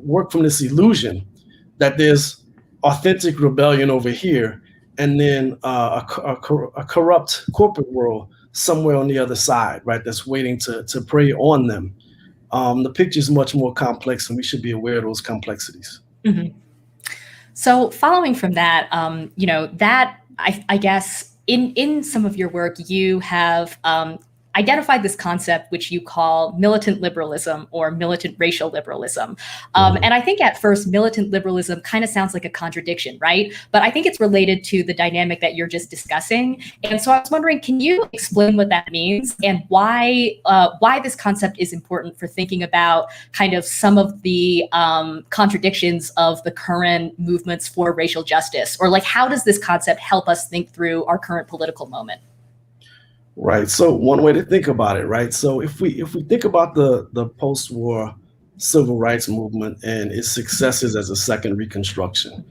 work from this illusion that there's authentic rebellion over here, and then a corrupt corporate world somewhere on the other side, right? That's waiting to prey on them. The picture is much more complex, and we should be aware of those complexities. Mm-hmm. So, following from that, that I guess in some of your work, you have identified this concept which you call militant liberalism or militant racial liberalism. And I think at first militant liberalism kind of sounds like a contradiction, right? But I think it's related to the dynamic that you're just discussing. And so I was wondering, can you explain what that means and why this concept is important for thinking about kind of some of the contradictions of the current movements for racial justice? Or like, how does this concept help us think through our current political moment? Right. So one way to think about it, right? So if we think about the post-war civil rights movement and its successes as a second Reconstruction,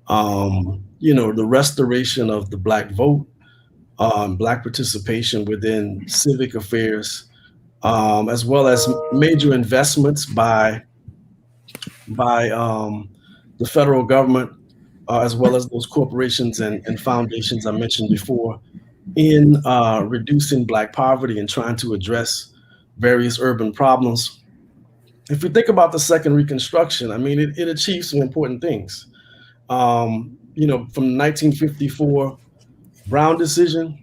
the restoration of the Black vote, Black participation within civic affairs, as well as major investments by the federal government, as well as those corporations and foundations I mentioned before, in reducing Black poverty and trying to address various urban problems. If we think about the second Reconstruction, I mean, it achieved some important things. From the 1954 Brown decision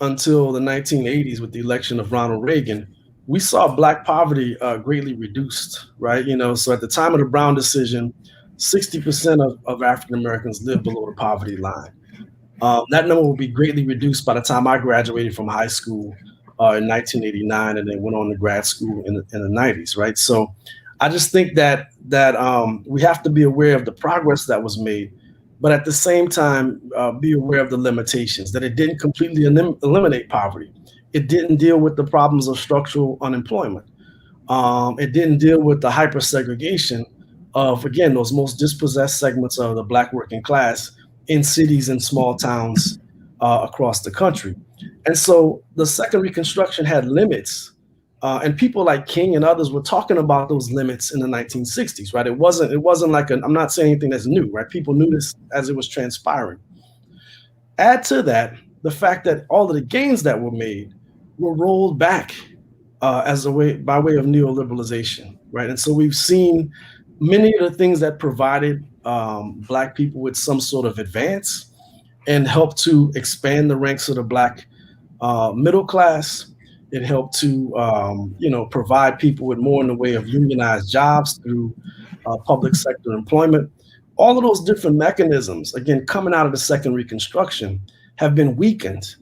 until the 1980s with the election of Ronald Reagan, we saw Black poverty greatly reduced, right? So at the time of the Brown decision, 60% of African Americans lived below the poverty line. That number will be greatly reduced by the time I graduated from high school in 1989 and then went on to grad school in the 90s, right? So I just think that we have to be aware of the progress that was made, but at the same time, be aware of the limitations, that it didn't completely eliminate poverty. It didn't deal with the problems of structural unemployment. It didn't deal with the hyper-segregation of, again, those most dispossessed segments of the Black working class in cities and small towns across the country. And so the second Reconstruction had limits, and people like King and others were talking about those limits in the 1960s, right? It wasn't like I'm not saying anything that's new, right? People knew this as it was transpiring. Add to that the fact that all of the gains that were made were rolled back by way of neoliberalization, right? And so we've seen many of the things that provided Black people with some sort of advance and helped to expand the ranks of the Black middle class. It helped to, provide people with more in the way of unionized jobs through public sector employment. All of those different mechanisms, again, coming out of the second Reconstruction, have been weakened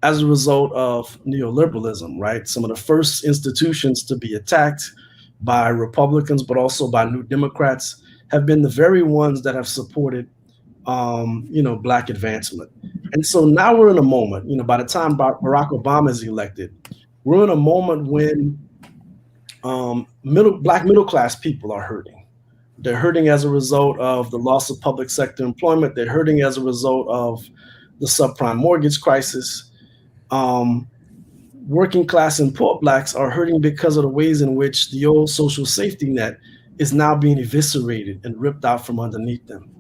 as a result of neoliberalism, right? Some of the first institutions to be attacked by Republicans, but also by New Democrats, have been the very ones that have supported, Black advancement. And so now we're in a moment, by the time Barack Obama is elected, we're in a moment when Black middle class people are hurting. They're hurting as a result of the loss of public sector employment. They're hurting as a result of the subprime mortgage crisis. Working class and poor Blacks are hurting because of the ways in which the old social safety net is now being eviscerated and ripped out from underneath them.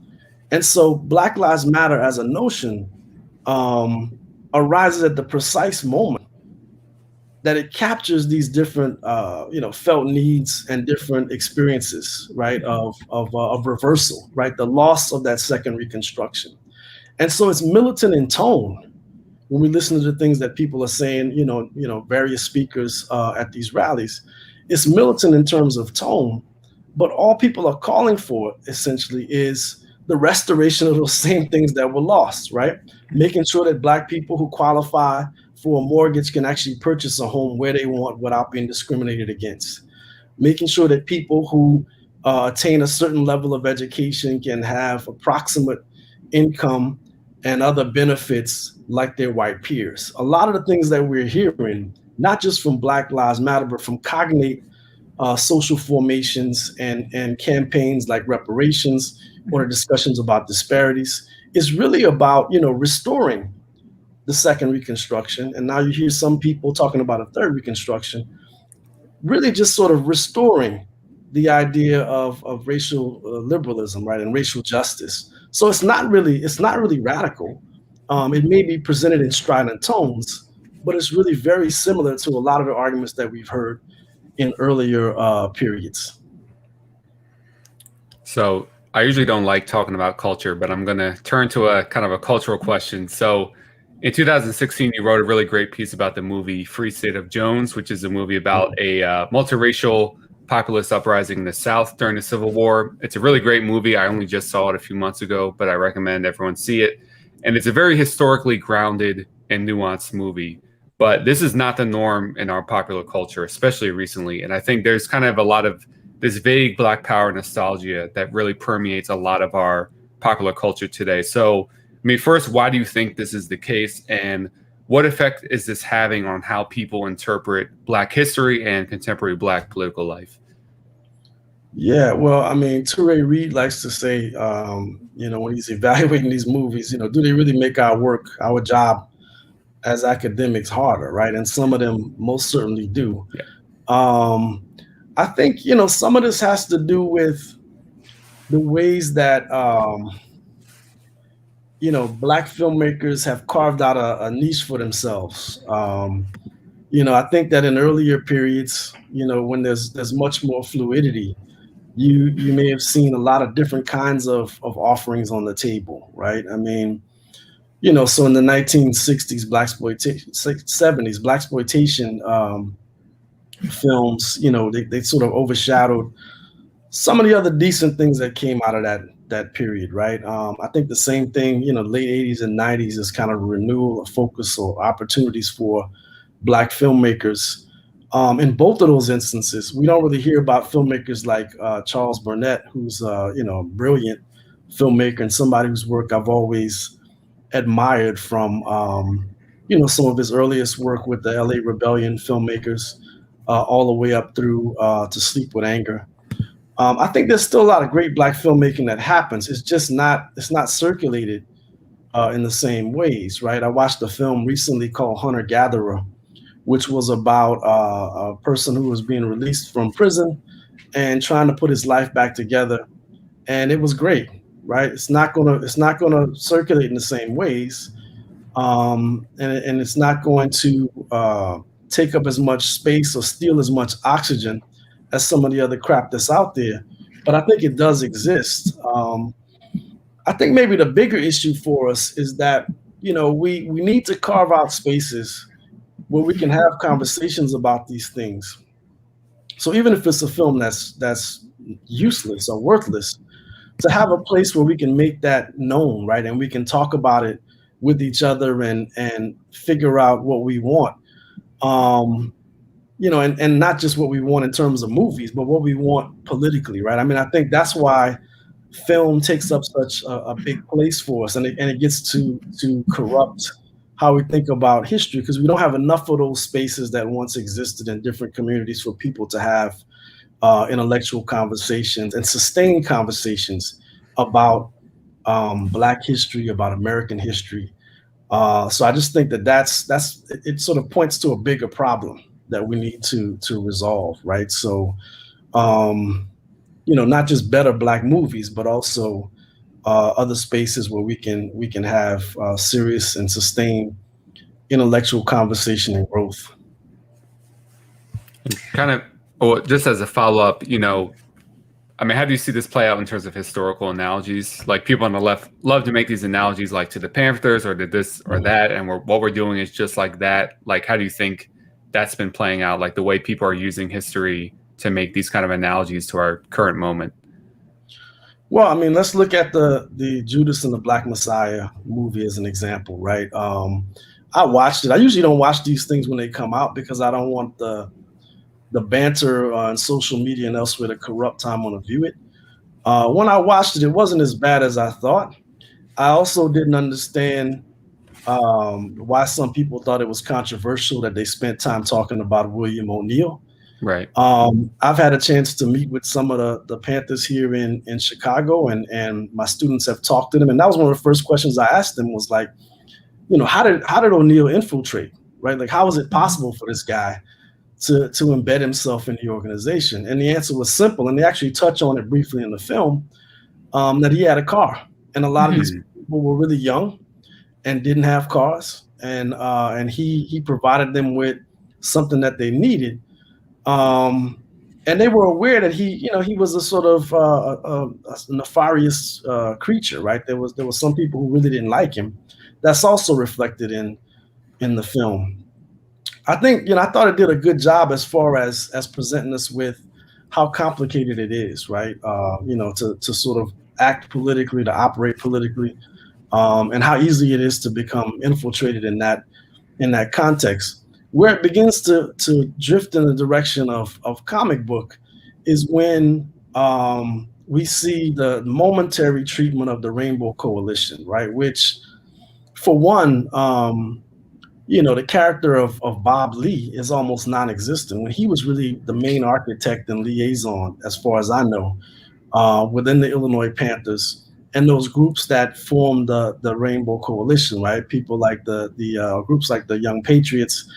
And so Black Lives Matter as a notion arises at the precise moment that it captures these different, felt needs and different experiences, right, of reversal, right, the loss of that second Reconstruction. And so it's militant in tone when we listen to the things that people are saying, various speakers at these rallies. It's militant in terms of tone, but all people are calling for essentially is the restoration of those same things that were lost, right? Making sure that Black people who qualify for a mortgage can actually purchase a home where they want without being discriminated against. Making sure that people who attain a certain level of education can have approximate income and other benefits like their white peers. A lot of the things that we're hearing, not just from Black Lives Matter, but from cognate social formations and campaigns like reparations or discussions about disparities, is really about, restoring the second Reconstruction. And now you hear some people talking about a third Reconstruction, really just sort of restoring the idea of racial liberalism, right, and racial justice. So it's not really radical. It may be presented in strident tones, but it's really very similar to a lot of the arguments that we've heard in earlier periods. So I usually don't like talking about culture, but I'm going to turn to a kind of a cultural question. So In 2016, you wrote a really great piece about the movie Free State of Jones, which is a movie about a multiracial populist uprising in the South during the Civil War. It's a really great movie. I only just saw it a few months ago, but I recommend everyone see it. And it's a very historically grounded and nuanced movie. But this is not the norm in our popular culture, especially recently. And I think there's kind of a lot of this vague Black power nostalgia that really permeates a lot of our popular culture today. So, I mean, first, why do you think this is the case? And what effect is this having on how people interpret Black history and contemporary Black political life? Yeah, well, I mean, Toure Reed likes to say, when he's evaluating these movies, do they really make our work, our job as academics harder, right? And some of them most certainly do. Yeah. I think, some of this has to do with the ways that, Black filmmakers have carved out a niche for themselves. I think that in earlier periods, when there's much more fluidity, you may have seen a lot of different kinds of offerings on the table, right? I mean, so in the 1960s, blaxploitation, 70s, blaxploitation films, they sort of overshadowed some of the other decent things that came out of that period, right? I think the same thing, late 80s and 90s is kind of a renewal of focus or opportunities for Black filmmakers. In both of those instances, we don't really hear about filmmakers like Charles Burnett, who's a brilliant filmmaker and somebody whose work I've always admired from some of his earliest work with the LA Rebellion filmmakers all the way up through to Sleep with Anger. I think there's still a lot of great Black filmmaking that happens. It's not circulated in the same ways, right? I watched a film recently called Hunter Gatherer, which was about a person who was being released from prison and trying to put his life back together. And it was great, right? It's not gonna circulate in the same ways. And it's not going to take up as much space or steal as much oxygen as some of the other crap that's out there. But I think it does exist. I think maybe the bigger issue for us is that, we need to carve out spaces where we can have conversations about these things. So even if it's a film that's useless or worthless, to have a place where we can make that known, right? And we can talk about it with each other and figure out what we want. And not just what we want in terms of movies, but what we want politically, right? I mean, I think that's why film takes up such a big place for us, and it gets to corrupt how we think about history, because we don't have enough of those spaces that once existed in different communities for people to have intellectual conversations and sustained conversations about Black history, about American history. So I just think that's it sort of points to a bigger problem that we need to resolve, right? So, not just better Black movies, but also other spaces where we can have serious and sustained intellectual conversation and growth. Kind of, just as a follow-up, I mean, how do you see this play out in terms of historical analogies? Like, people on the left love to make these analogies, like to the Panthers or to this or that, and what we're doing is just like that. Like, how do you think that's been playing out? Like, the way people are using history to make these kind of analogies to our current moment. Well, I mean, let's look at the Judas and the Black Messiah movie as an example, right? I watched it. I usually don't watch these things when they come out because I don't want the banter on social media and elsewhere to corrupt how I'm going to view it. When I watched it, it wasn't as bad as I thought. I also didn't understand why some people thought it was controversial that they spent time talking about William O'Neill. Right. I've had a chance to meet with some of the Panthers here in Chicago, and my students have talked to them. And that was one of the first questions I asked them was like, how did O'Neill infiltrate, right? Like, how was it possible for this guy to embed himself in the organization? And the answer was simple, and they actually touch on it briefly in the film, that he had a car. And a lot of these people were really young and didn't have cars. And he provided them with something that they needed. And they were aware that he was a sort of a nefarious creature, right? There was some people who really didn't like him. that's also reflected in the film. I think, I thought it did a good job as far as presenting us with how complicated it is, right? To sort of act politically, to operate politically, and how easy it is to become infiltrated in that context. Where it begins to drift in the direction of comic book is when we see the momentary treatment of the Rainbow Coalition, right? Which, for one, the character of Bob Lee is almost non-existent, when he was really the main architect and liaison, as far as I know, within the Illinois Panthers and those groups that formed the Rainbow Coalition, right? People like the groups like the Young Patriots,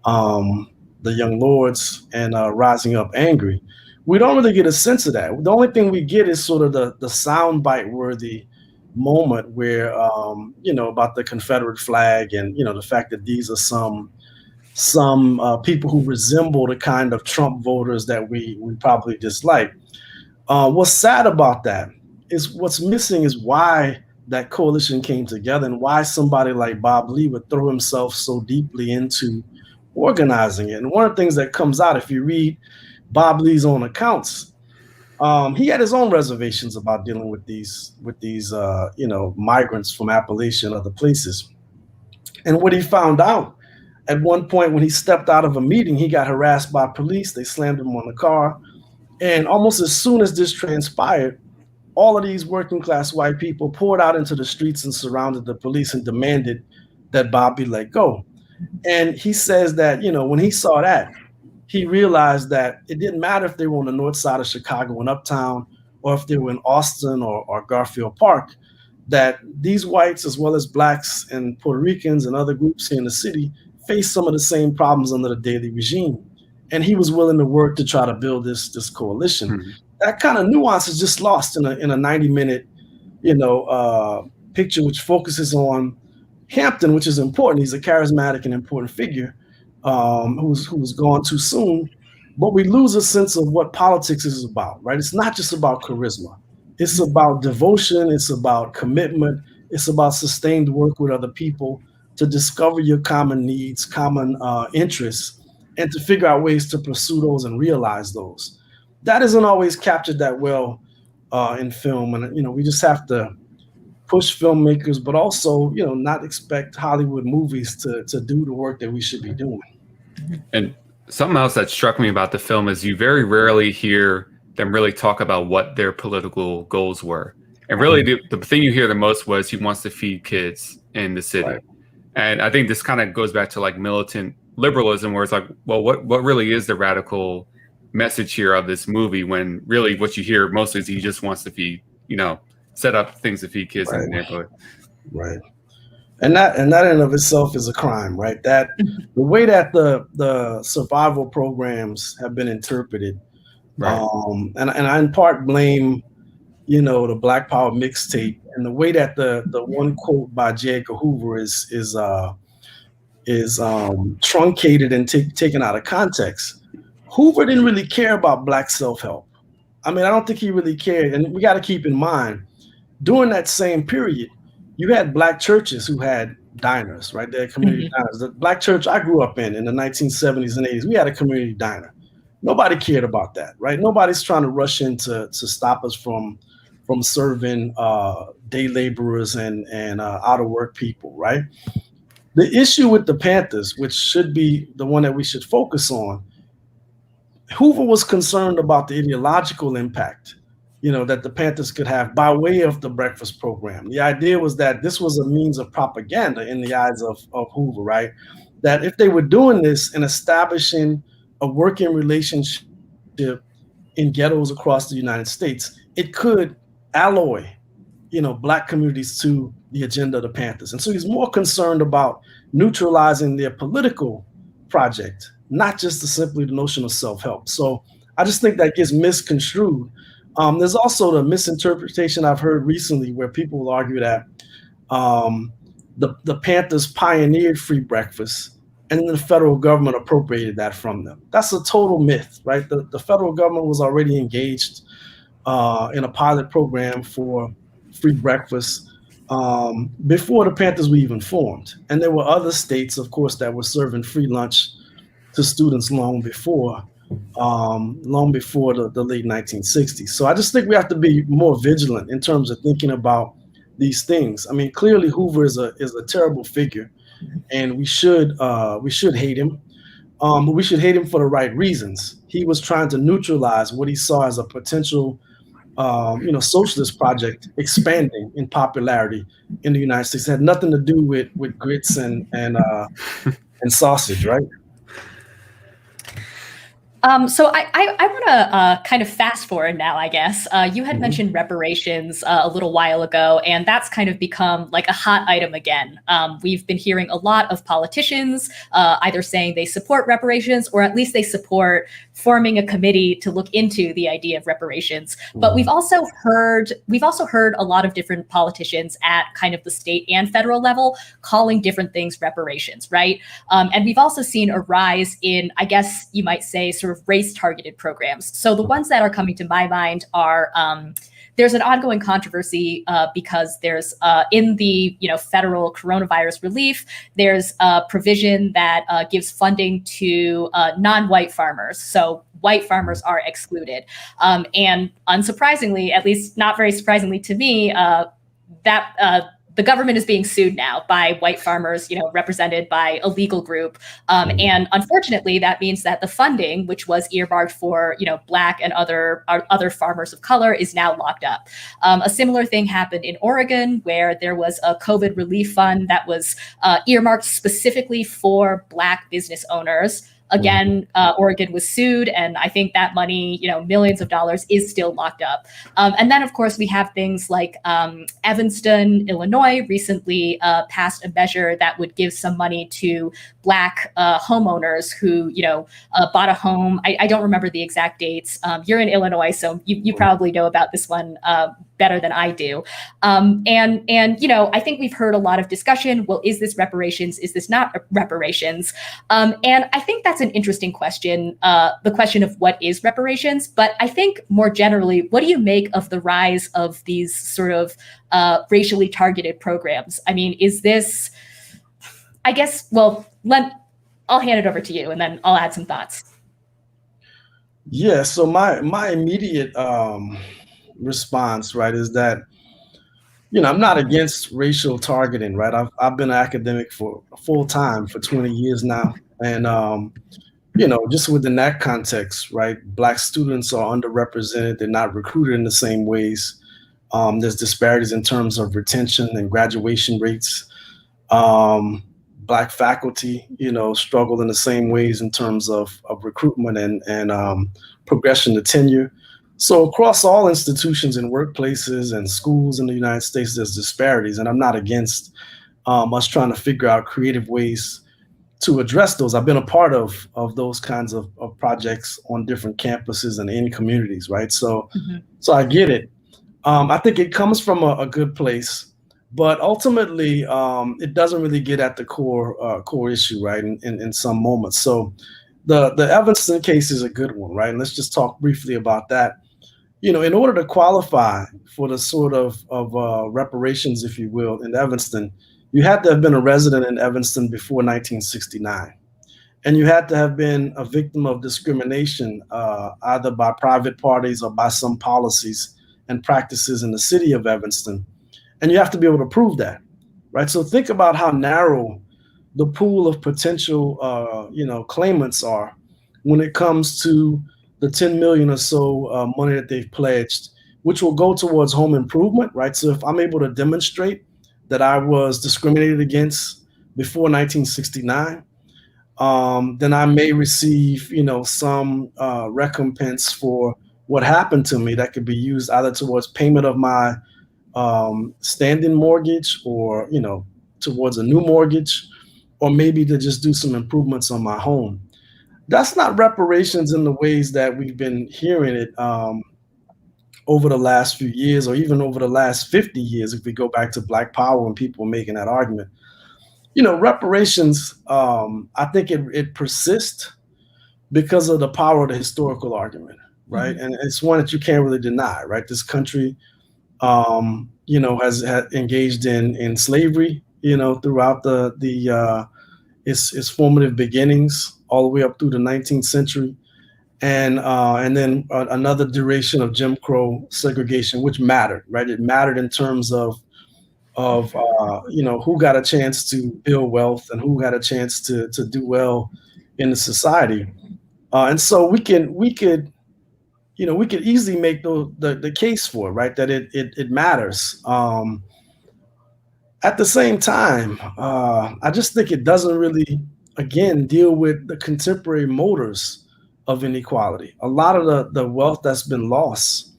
the Young Lords, and Rising Up Angry. We don't really get a sense of that. The only thing we get is sort of the soundbite worthy moment where, about the Confederate flag and, the fact that these are some people who resemble the kind of Trump voters that we probably dislike. What's sad about that is what's missing is why that coalition came together and why somebody like Bob Lee would throw himself so deeply into organizing it. And one of the things that comes out, if you read Bob Lee's own accounts, he had his own reservations about dealing with these migrants from Appalachia and other places. And what he found out at one point, when he stepped out of a meeting, he got harassed by police. They slammed him on the car. And almost as soon as this transpired, all of these working class white people poured out into the streets and surrounded the police and demanded that Bob be let go. And he says that, when he saw that, he realized that it didn't matter if they were on the north side of Chicago and Uptown, or if they were in Austin or Garfield Park, that these whites, as well as blacks and Puerto Ricans and other groups here in the city, face some of the same problems under the Daley regime. And he was willing to work to try to build this coalition. Mm-hmm. That kind of nuance is just lost in a 90-minute, picture, which focuses on Hampton, which is important. He's a charismatic and important figure who's gone too soon. But we lose a sense of what politics is about, right? It's not just about charisma. It's about devotion. It's about commitment. It's about sustained work with other people to discover your common needs, common interests, and to figure out ways to pursue those and realize those. That isn't always captured that well in film. And, we just have to push filmmakers, but also, not expect Hollywood movies to do the work that we should be doing. And something else that struck me about the film is you very rarely hear them really talk about what their political goals were. And really the thing you hear the most was he wants to feed kids in the city. Right. And I think this kind of goes back to like militant liberalism, where it's like, well, what really is the radical message here of this movie, when really what you hear mostly is he just wants to feed, set up things to feed kids in the neighborhood. Right. And that in and of itself is a crime, right? That the way that the survival programs have been interpreted, right. And I in part blame, the Black Power mixtape and the way that the one quote by J. Edgar Hoover is truncated and taken out of context. Hoover didn't really care about Black self-help. I mean, I don't think he really cared. And we got to keep in mind, during that same period, you had Black churches who had diners, right? They had community diners. The Black church I grew up in the 1970s and 80s, we had a community diner. Nobody cared about that, right? Nobody's trying to rush in to stop us from serving day laborers and out of work people, right? The issue with the Panthers, which should be the one that we should focus on, Hoover was concerned about the ideological impact, that the Panthers could have by way of the breakfast program. The idea was that this was a means of propaganda in the eyes of Hoover, right? That if they were doing this and establishing a working relationship in ghettos across the United States, it could alloy, Black communities to the agenda of the Panthers. And so he's more concerned about neutralizing their political project, not just simply the notion of self-help. So I just think that gets misconstrued. There's also the misinterpretation I've heard recently where people will argue that the Panthers pioneered free breakfast and then the federal government appropriated that from them. That's a total myth, right? The federal government was already engaged in a pilot program for free breakfast before the Panthers were even formed. And there were other states, of course, that were serving free lunch to students long before the late 1960s. So I just think we have to be more vigilant in terms of thinking about these things. I mean, clearly Hoover is a terrible figure, and we should hate him. But we should hate him for the right reasons. He was trying to neutralize what he saw as a potential socialist project expanding in popularity in the United States. It had nothing to do with grits and sausage, right? So I want to kind of fast forward now, I guess. You had mentioned reparations a little while ago, and that's kind of become like a hot item again. We've been hearing a lot of politicians either saying they support reparations, or at least they support forming a committee to look into the idea of reparations. But we've also heard a lot of different politicians at kind of the state and federal level calling different things reparations, right? And we've also seen a rise in, I guess you might say, sort of race-targeted programs. So the ones that are coming to my mind are there's an ongoing controversy because there's in the federal coronavirus relief, there's a provision that gives funding to non-white farmers. So white farmers are excluded. And unsurprisingly, at least not very surprisingly to me, the government is being sued now by white farmers, represented by a legal group. And unfortunately, that means that the funding, which was earmarked for, Black and other farmers of color, is now locked up. A similar thing happened in Oregon, where there was a COVID relief fund that was earmarked specifically for Black business owners. Again, Oregon was sued, and I think that money, millions of dollars, is still locked up. And then, of course, we have things like Evanston, Illinois, recently passed a measure that would give some money to Black homeowners who, bought a home. I don't remember the exact dates. You're in Illinois, so you probably know about this one better than I do. And I think we've heard a lot of discussion. Well, is this reparations? Is this not reparations? And I think that's an interesting question, the question of what is reparations. But I think more generally, what do you make of the rise of these sort of racially targeted programs? I mean, is this, I guess, well, I'll hand it over to you and then I'll add some thoughts. Yeah, so my immediate response, right, is that, I'm not against racial targeting, right? I've been an academic for full time for 20 years now. And, just within that context, right, Black students are underrepresented. They're not recruited in the same ways. There's disparities in terms of retention and graduation rates. Black faculty, struggle in the same ways in terms of recruitment and progression to tenure. So across all institutions and workplaces and schools in the United States, there's disparities. And I'm not against us trying to figure out creative ways to address those. I've been a part of those kinds of projects on different campuses and in communities, right? So I get it. I think it comes from a good place. But ultimately, it doesn't really get at the core issue, right? In some moments. So the Evanston case is a good one, right? And let's just talk briefly about that. In order to qualify for the sort of reparations, if you will, in Evanston, you had to have been a resident in Evanston before 1969. And you had to have been a victim of discrimination, either by private parties or by some policies and practices in the city of Evanston. And you have to be able to prove that, right? So think about how narrow the pool of potential, claimants are when it comes to the $10 million or so money that they've pledged, which will go towards home improvement, right? So if I'm able to demonstrate that I was discriminated against before 1969, then I may receive, some recompense for what happened to me that could be used either towards payment of my standing mortgage or, towards a new mortgage, or maybe to just do some improvements on my home. That's not reparations in the ways that we've been hearing it over the last few years, or even over the last 50 years, if we go back to Black Power and people making that argument. Reparations, I think it persists because of the power of the historical argument, right? And it's one that you can't really deny, right? This country has engaged in slavery, throughout its formative beginnings all the way up through the 19th century. And then another duration of Jim Crow segregation, which mattered, right? It mattered in terms of who got a chance to build wealth and who had a chance to do well in the society. And so we could easily make the case for it, right? That it matters. At the same time, I just think it doesn't really, again, deal with the contemporary motors of inequality. A lot of the wealth that's been lost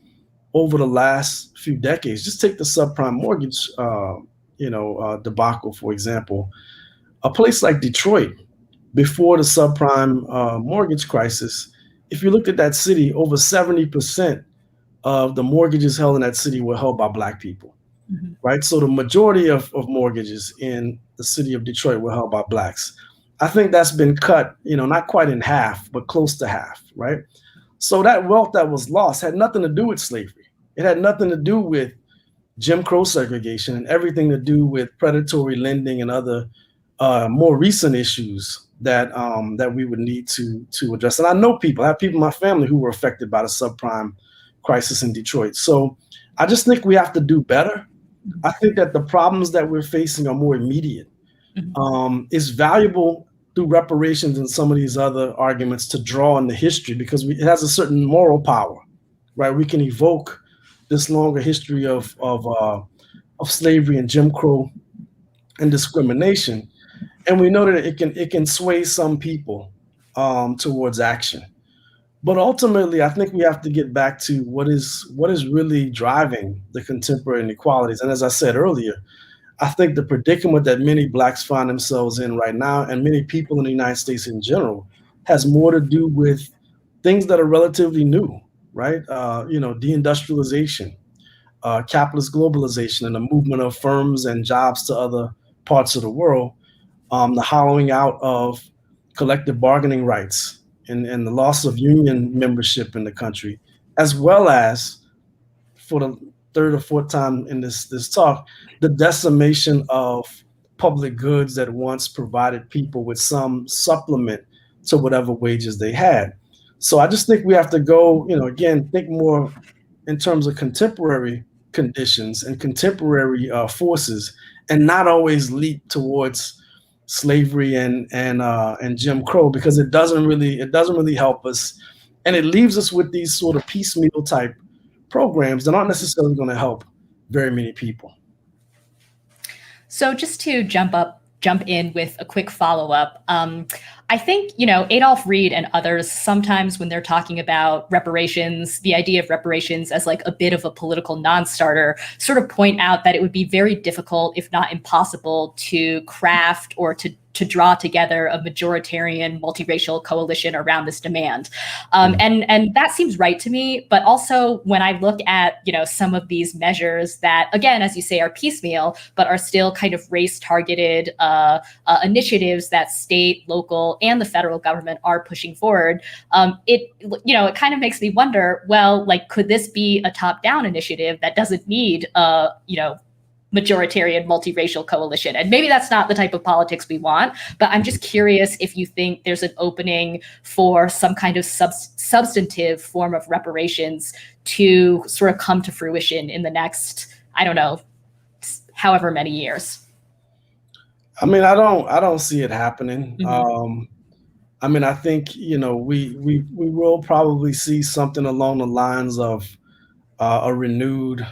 over the last few decades. Just take the subprime mortgage, debacle, for example. A place like Detroit, before the subprime mortgage crisis, if you looked at that city, over 70% of the mortgages held in that city were held by Black people, right? So the majority of mortgages in the city of Detroit were held by Blacks. I think that's been cut, not quite in half, but close to half, right? So that wealth that was lost had nothing to do with slavery. It had nothing to do with Jim Crow segregation and everything to do with predatory lending and other more recent issues that we would need to address. And I know I have people in my family who were affected by the subprime crisis in Detroit. So I just think we have to do better. I think that the problems that we're facing are more immediate. It's valuable through reparations and some of these other arguments to draw on the history because it has a certain moral power, right? We can evoke this longer history of slavery and Jim Crow and discrimination, and we know that it can sway some people towards action. But ultimately, I think we have to get back to what is really driving the contemporary inequalities. And as I said earlier, I think the predicament that many Blacks find themselves in right now, and many people in the United States in general, has more to do with things that are relatively new, right? Deindustrialization, capitalist globalization, and the movement of firms and jobs to other parts of the world, the hollowing out of collective bargaining rights, and the loss of union membership in the country, as well as, for the third or fourth time in this talk, the decimation of public goods that once provided people with some supplement to whatever wages they had. So I just think we have to go, again, think more in terms of contemporary conditions and contemporary forces, and not always leap towards slavery and Jim Crow, because it doesn't really help us, and it leaves us with these sort of piecemeal type programs that aren't necessarily going to help very many people. So just to jump in with a quick follow-up, I think, Adolph Reed and others, sometimes when they're talking about reparations, the idea of reparations as like a bit of a political non-starter, sort of point out that it would be very difficult, if not impossible, to craft or to draw together a majoritarian multiracial coalition around this demand. And that seems right to me. But also when I look at, some of these measures that, again, as you say, are piecemeal, but are still kind of race targeted initiatives that state, local, and the federal government are pushing forward, it kind of makes me wonder, well, like, could this be a top-down initiative that doesn't need, majoritarian multiracial coalition? And maybe that's not the type of politics we want, but I'm just curious if you think there's an opening for some kind of substantive form of reparations to sort of come to fruition in the next, I don't know, however many years. I mean, I don't see it happening. I think, we will probably see something along the lines of a renewed,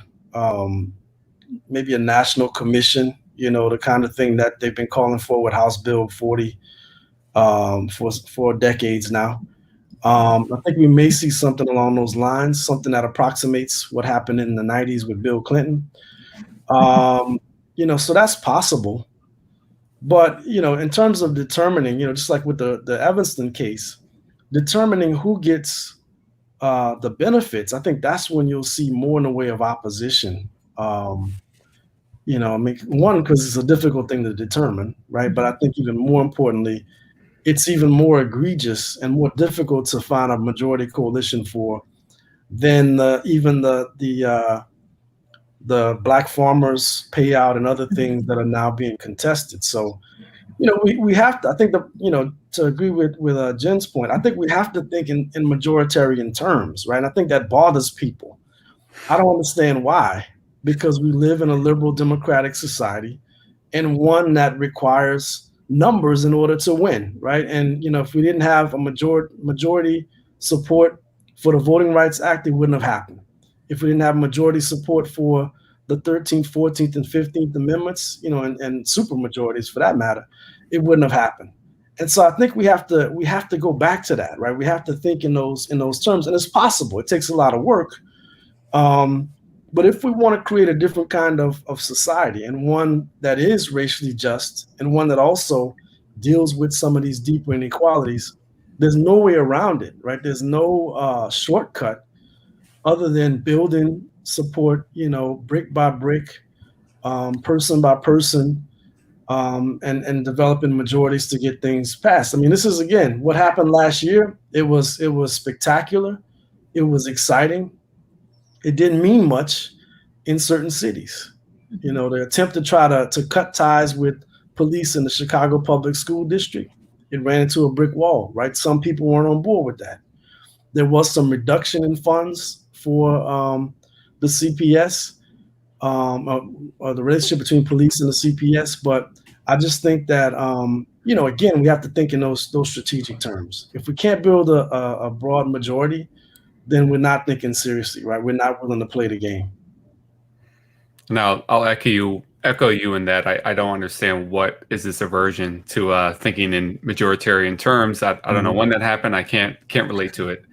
maybe a national commission, the kind of thing that they've been calling for with House Bill 40 for decades now. I think we may see something along those lines, something that approximates what happened in the 90s with Bill Clinton. So that's possible. But, in terms of determining, just like with the Evanston case, determining who gets the benefits, I think that's when you'll see more in the way of opposition. One, because it's a difficult thing to determine, right? But I think even more importantly, it's even more egregious and more difficult to find a majority coalition for than even the the black farmers payout and other things that are now being contested. So, we have to, I think to agree with Jen's point, I think we have to think in majoritarian terms, right? And I think that bothers people. I don't understand why, because we live in a liberal democratic society and one that requires numbers in order to win, right? And, if we didn't have a majority support for the Voting Rights Act, it wouldn't have happened. If we didn't have majority support for the 13th, 14th, and 15th Amendments, and super majorities for that matter, it wouldn't have happened. And so I think we have to go back to that, right? We have to think in those terms, and it's possible. It takes a lot of work. But if we want to create a different kind of society, and one that is racially just, and one that also deals with some of these deeper inequalities, there's no way around it, right? There's no shortcut other than building support, brick by brick, person by person, and developing majorities to get things passed. I mean, this is, again, what happened last year. It was spectacular. It was exciting. It didn't mean much in certain cities. The attempt to try to cut ties with police in the Chicago Public School District, it ran into a brick wall, right? Some people weren't on board with that. There was some reduction in funds for the CPS, or the relationship between police and the CPS. But I just think that, again, we have to think in those strategic terms. If we can't build a broad majority, then we're not thinking seriously, right? We're not willing to play the game. Now, I'll echo you in that I don't understand what is this aversion to thinking in majoritarian terms. I don't know when that happened. I can't relate to it.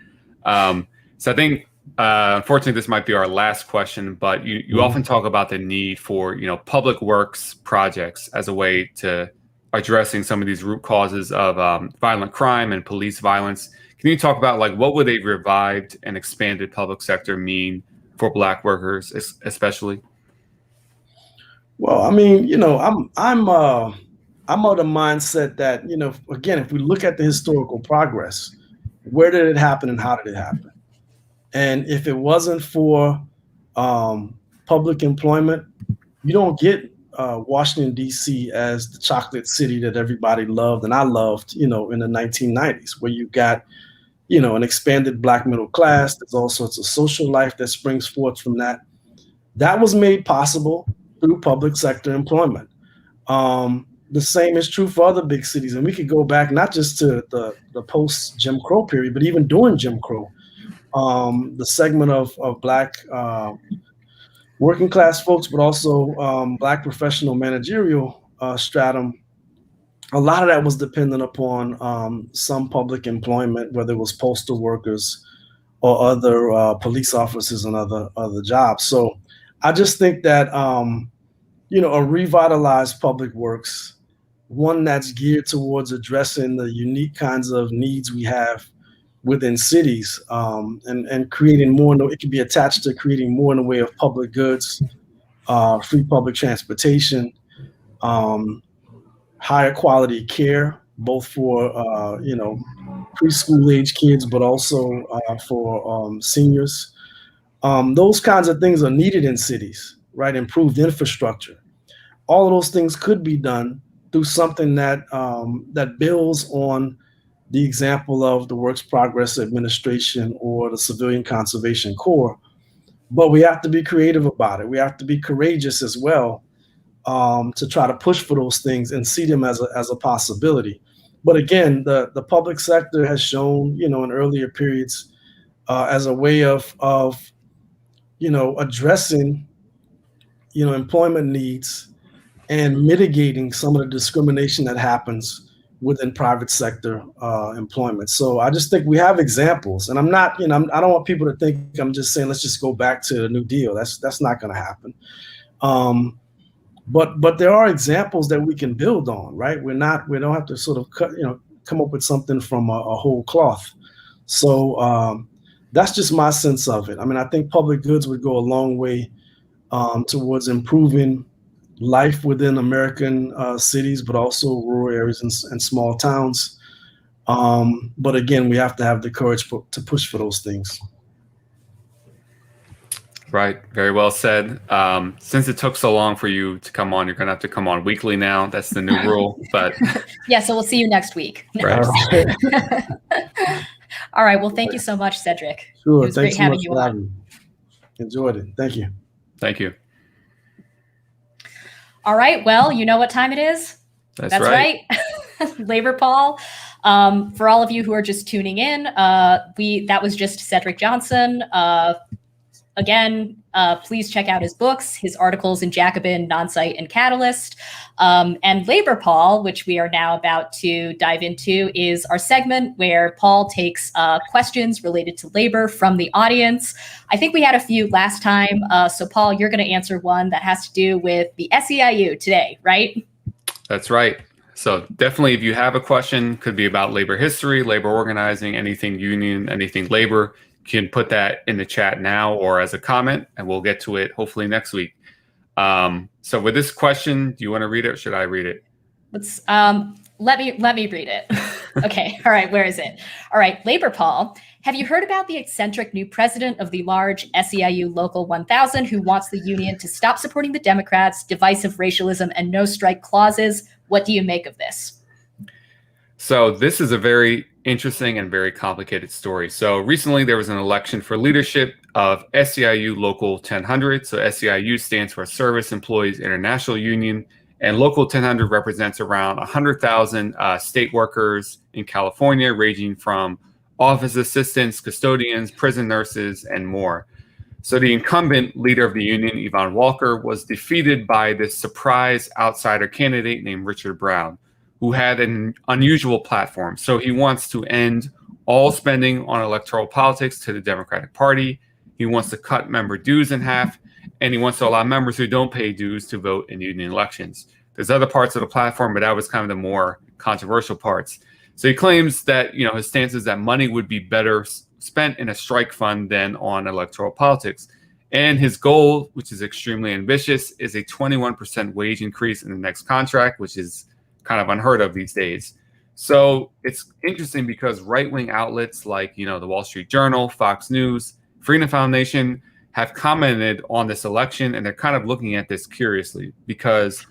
So I think, unfortunately, this might be our last question, but you often talk about the need for, public works projects as a way to addressing some of these root causes of violent crime and police violence. Can you talk about what would a revived and expanded public sector mean for Black workers, especially? Well, I mean, I'm of the mindset that, again, if we look at the historical progress, where did it happen and how did it happen? And if it wasn't for public employment, you don't get Washington, D.C. as the chocolate city that everybody loved and I loved, in the 1990s, where you got, an expanded Black middle class. There's all sorts of social life that springs forth from that. That was made possible through public sector employment. The same is true for other big cities. And we could go back not just to the post-Jim Crow period, but even during Jim Crow. The segment of Black working class folks, but also Black professional managerial stratum, a lot of that was dependent upon some public employment, whether it was postal workers or other police officers and other jobs. So I just think that, a revitalized public works, one that's geared towards addressing the unique kinds of needs we have within cities, and creating more. It can be attached to creating more in the way of public goods, free public transportation, higher quality care, both for preschool age kids, but also for seniors. Those kinds of things are needed in cities, right? Improved infrastructure. All of those things could be done through something that that builds on the example of the Works Progress Administration or the Civilian Conservation Corps. But we have to be creative about it. We have to be courageous as well, to try to push for those things and see them as a possibility. But again, the public sector has shown, in earlier periods, as a way of addressing, employment needs and mitigating some of the discrimination that happens within private sector employment. So I just think we have examples, and I'm not, I don't want people to think I'm just saying let's just go back to the New Deal. That's not going to happen. But there are examples that we can build on, right? We don't have to sort of come up with something from a whole cloth. So that's just my sense of it. I mean, I think public goods would go a long way towards improving life within American cities, but also rural areas and small towns. But again, we have to have the courage to push for those things. Right. Very well said. Since it took so long for you to come on, you're going to have to come on weekly now. That's the new rule. But Yeah, so we'll see you next week. right. All right. Well, thank you so much, Cedric. Sure. It was Thanks great so having much you for on. having me. Enjoyed it. Thank you. Thank you. All right. Well, you know what time it is? That's right. LaborPaul. For all of you who are just tuning in, that was just Cedric Johnson. Again, please check out his books, his articles in Jacobin, Nonsite, and Catalyst. And LaborPaul, which we are now about to dive into, is our segment where Paul takes questions related to labor from the audience. I think we had a few last time. So Paul, you're going to answer one that has to do with the SEIU today, right? That's right. So definitely, if you have a question, could be about labor history, labor organizing, anything union, anything labor, you can put that in the chat now or as a comment, and we'll get to it hopefully next week. So with this question, do you want to read it or should I read it? Let's let me read it. Okay. All right. Where is it? All right. LaborPaul, have you heard about the eccentric new president of the large SEIU Local 1000 who wants the union to stop supporting the Democrats, divisive racialism, and no strike clauses? What do you make of this? So this is a very interesting and very complicated story. So recently there was an election for leadership of SEIU Local 1000. So SEIU stands for Service Employees International Union, and Local 1000 represents around 100,000 state workers in California, ranging from office assistants, custodians, prison nurses, and more. So the incumbent leader of the union, Yvonne Walker, was defeated by this surprise outsider candidate named Richard Brown, who had an unusual platform. So he wants to end all spending on electoral politics to the Democratic Party. He wants to cut member dues in half, and he wants to allow members who don't pay dues to vote in union elections. There's other parts of the platform, but that was kind of the more controversial parts. So he claims that, his stance is that money would be better spent in a strike fund than on electoral politics. And his goal, which is extremely ambitious, is a 21% wage increase in the next contract, which is kind of unheard of these days. So it's interesting because right-wing outlets like, the Wall Street Journal, Fox News, Freedom Foundation have commented on this election, and they're kind of looking at this curiously because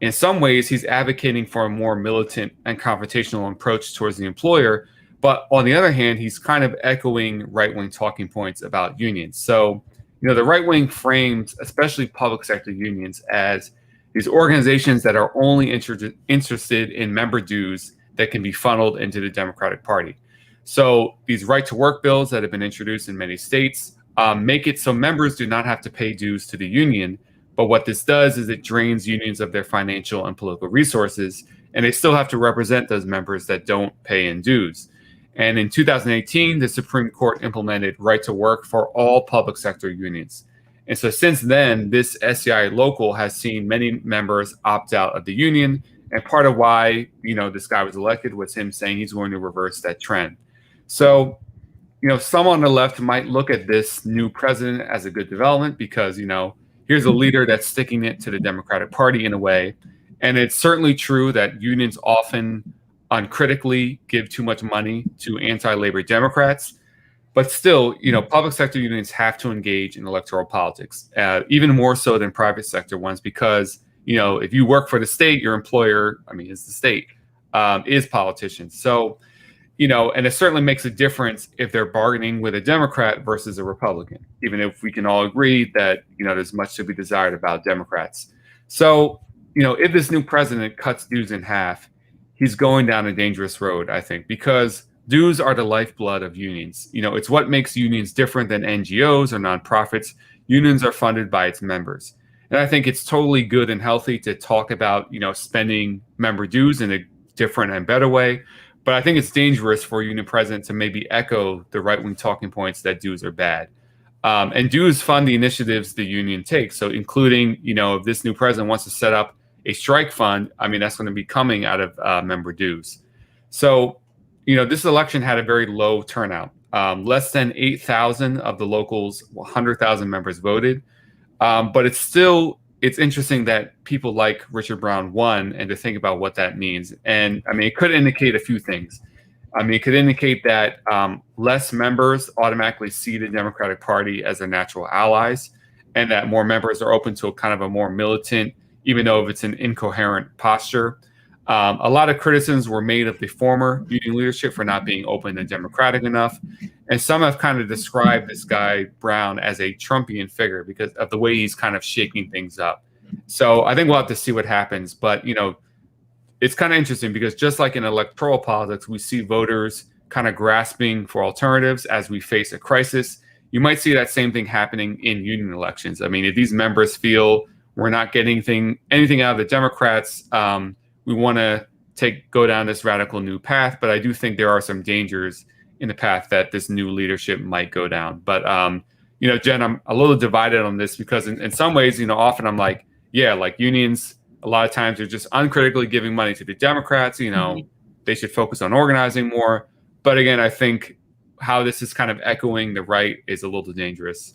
in some ways he's advocating for a more militant and confrontational approach towards the employer. But on the other hand, he's kind of echoing right-wing talking points about unions. So, the right-wing frames, especially public sector unions, as these organizations that are only interested in member dues that can be funneled into the Democratic Party. So these right-to-work bills that have been introduced in many states make it so members do not have to pay dues to the union. But what this does is it drains unions of their financial and political resources, and they still have to represent those members that don't pay in dues. And in 2018, the Supreme Court implemented right-to-work for all public sector unions. And so since then, this SEI local has seen many members opt out of the union. And part of why, this guy was elected was him saying he's going to reverse that trend. So, some on the left might look at this new president as a good development because, here's a leader that's sticking it to the Democratic Party in a way. And it's certainly true that unions often uncritically give too much money to anti-labor Democrats. But still, public sector unions have to engage in electoral politics, even more so than private sector ones, because, if you work for the state, your employer, is the state, is politicians. So, and it certainly makes a difference if they're bargaining with a Democrat versus a Republican, even if we can all agree that, there's much to be desired about Democrats. So, if this new president cuts dues in half, he's going down a dangerous road, I think, because dues are the lifeblood of unions. It's what makes unions different than NGOs or nonprofits. Unions are funded by its members. And I think it's totally good and healthy to talk about, spending member dues in a different and better way. But I think it's dangerous for a union president to maybe echo the right-wing talking points that dues are bad. And dues fund the initiatives the union takes. So including, if this new president wants to set up a strike fund, that's going to be coming out of member dues. So, this election had a very low turnout. Less than 8,000 of the locals, 100,000 members voted. But it's interesting that people like Richard Brown won, and to think about what that means. And it could indicate a few things. It could indicate that less members automatically see the Democratic Party as their natural allies. and that more members are open to a kind of a more militant, even though if it's an incoherent posture. A lot of criticisms were made of the former union leadership for not being open and democratic enough. And some have kind of described this guy, Brown, as a Trumpian figure because of the way he's kind of shaking things up. So I think we'll have to see what happens. But, it's kind of interesting because just like in electoral politics, we see voters kind of grasping for alternatives as we face a crisis. You might see that same thing happening in union elections. I mean, if these members feel we're not getting anything out of the Democrats, we want to go down this radical new path. But I do think there are some dangers in the path that this new leadership might go down. But, Jen, I'm a little divided on this because in some ways, often I'm like, yeah, like unions, a lot of times they're just uncritically giving money to the Democrats. They should focus on organizing more. But again, I think how this is kind of echoing the right is a little dangerous.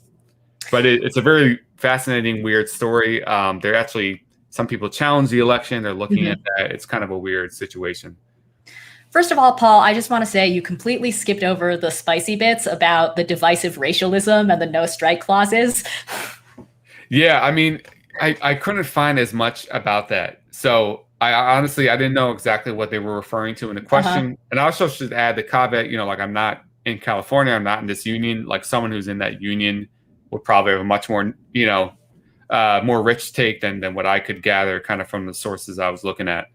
But it's a very fascinating, weird story. They're actually, some people challenge the election. They're looking at that. It's kind of a weird situation. First of all, Paul, I just want to say you completely skipped over the spicy bits about the divisive racialism and the no strike clauses. Yeah, I mean, I couldn't find as much about that. So I honestly didn't know exactly what they were referring to in the question. And I also should add the caveat, like I'm not in California, I'm not in this union. Like someone who's in that union would probably have a much more, more rich take than what I could gather kind of from the sources I was looking at.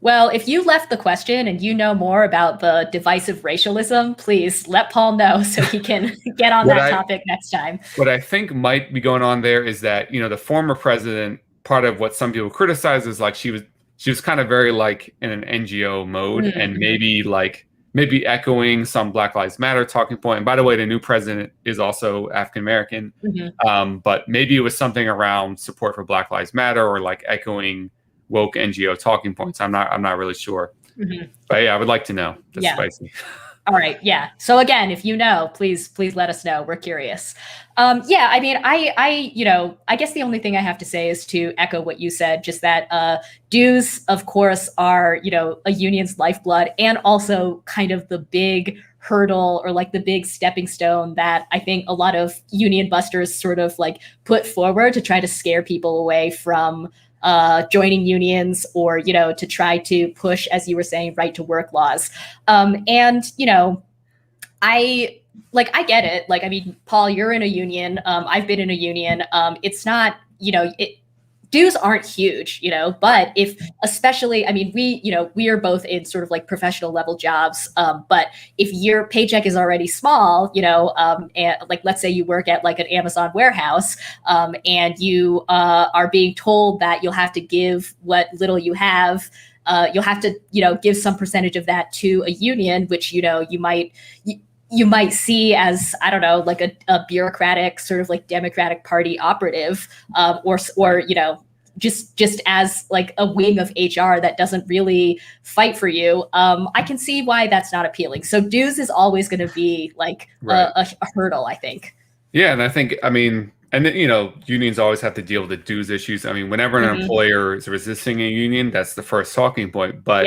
Well, if you left the question and you know more about the divisive racialism, please let Paul know so he can get on that topic next time. What I think might be going on there is that, the former president, part of what some people criticize is like she was kind of very like in an NGO mode and maybe echoing some Black Lives Matter talking point. And by the way, the new president is also African-American. But maybe it was something around support for Black Lives Matter or like echoing woke NGO talking points. I'm not really sure. But yeah, I would like to know. That's spicy. All right. Yeah. So again, if you know, please let us know. We're curious. Yeah. I mean, I guess the only thing I have to say is to echo what you said, just that dues, of course, are, a union's lifeblood and also kind of the big hurdle or like the big stepping stone that I think a lot of union busters sort of like put forward to try to scare people away from joining unions or, to try to push, as you were saying, right to work laws. And, I get it. Like, I mean, Paul, you're in a union. I've been in a union. It's not, dues aren't huge, but especially, I mean, we are both in sort of like professional level jobs. But if your paycheck is already small, and like, let's say you work at like an Amazon warehouse, and you are being told that you'll have to give what little you have, you'll have to, give some percentage of that to a union, which, you might see as, I don't know, like a bureaucratic sort of like Democratic Party operative, or just as like a wing of HR that doesn't really fight for you. I can see why that's not appealing. So dues is always going to be like a hurdle, I think. Yeah, and I think, I mean, and then, unions always have to deal with the dues issues. I mean, whenever an employer is resisting a union, that's the first talking point. But,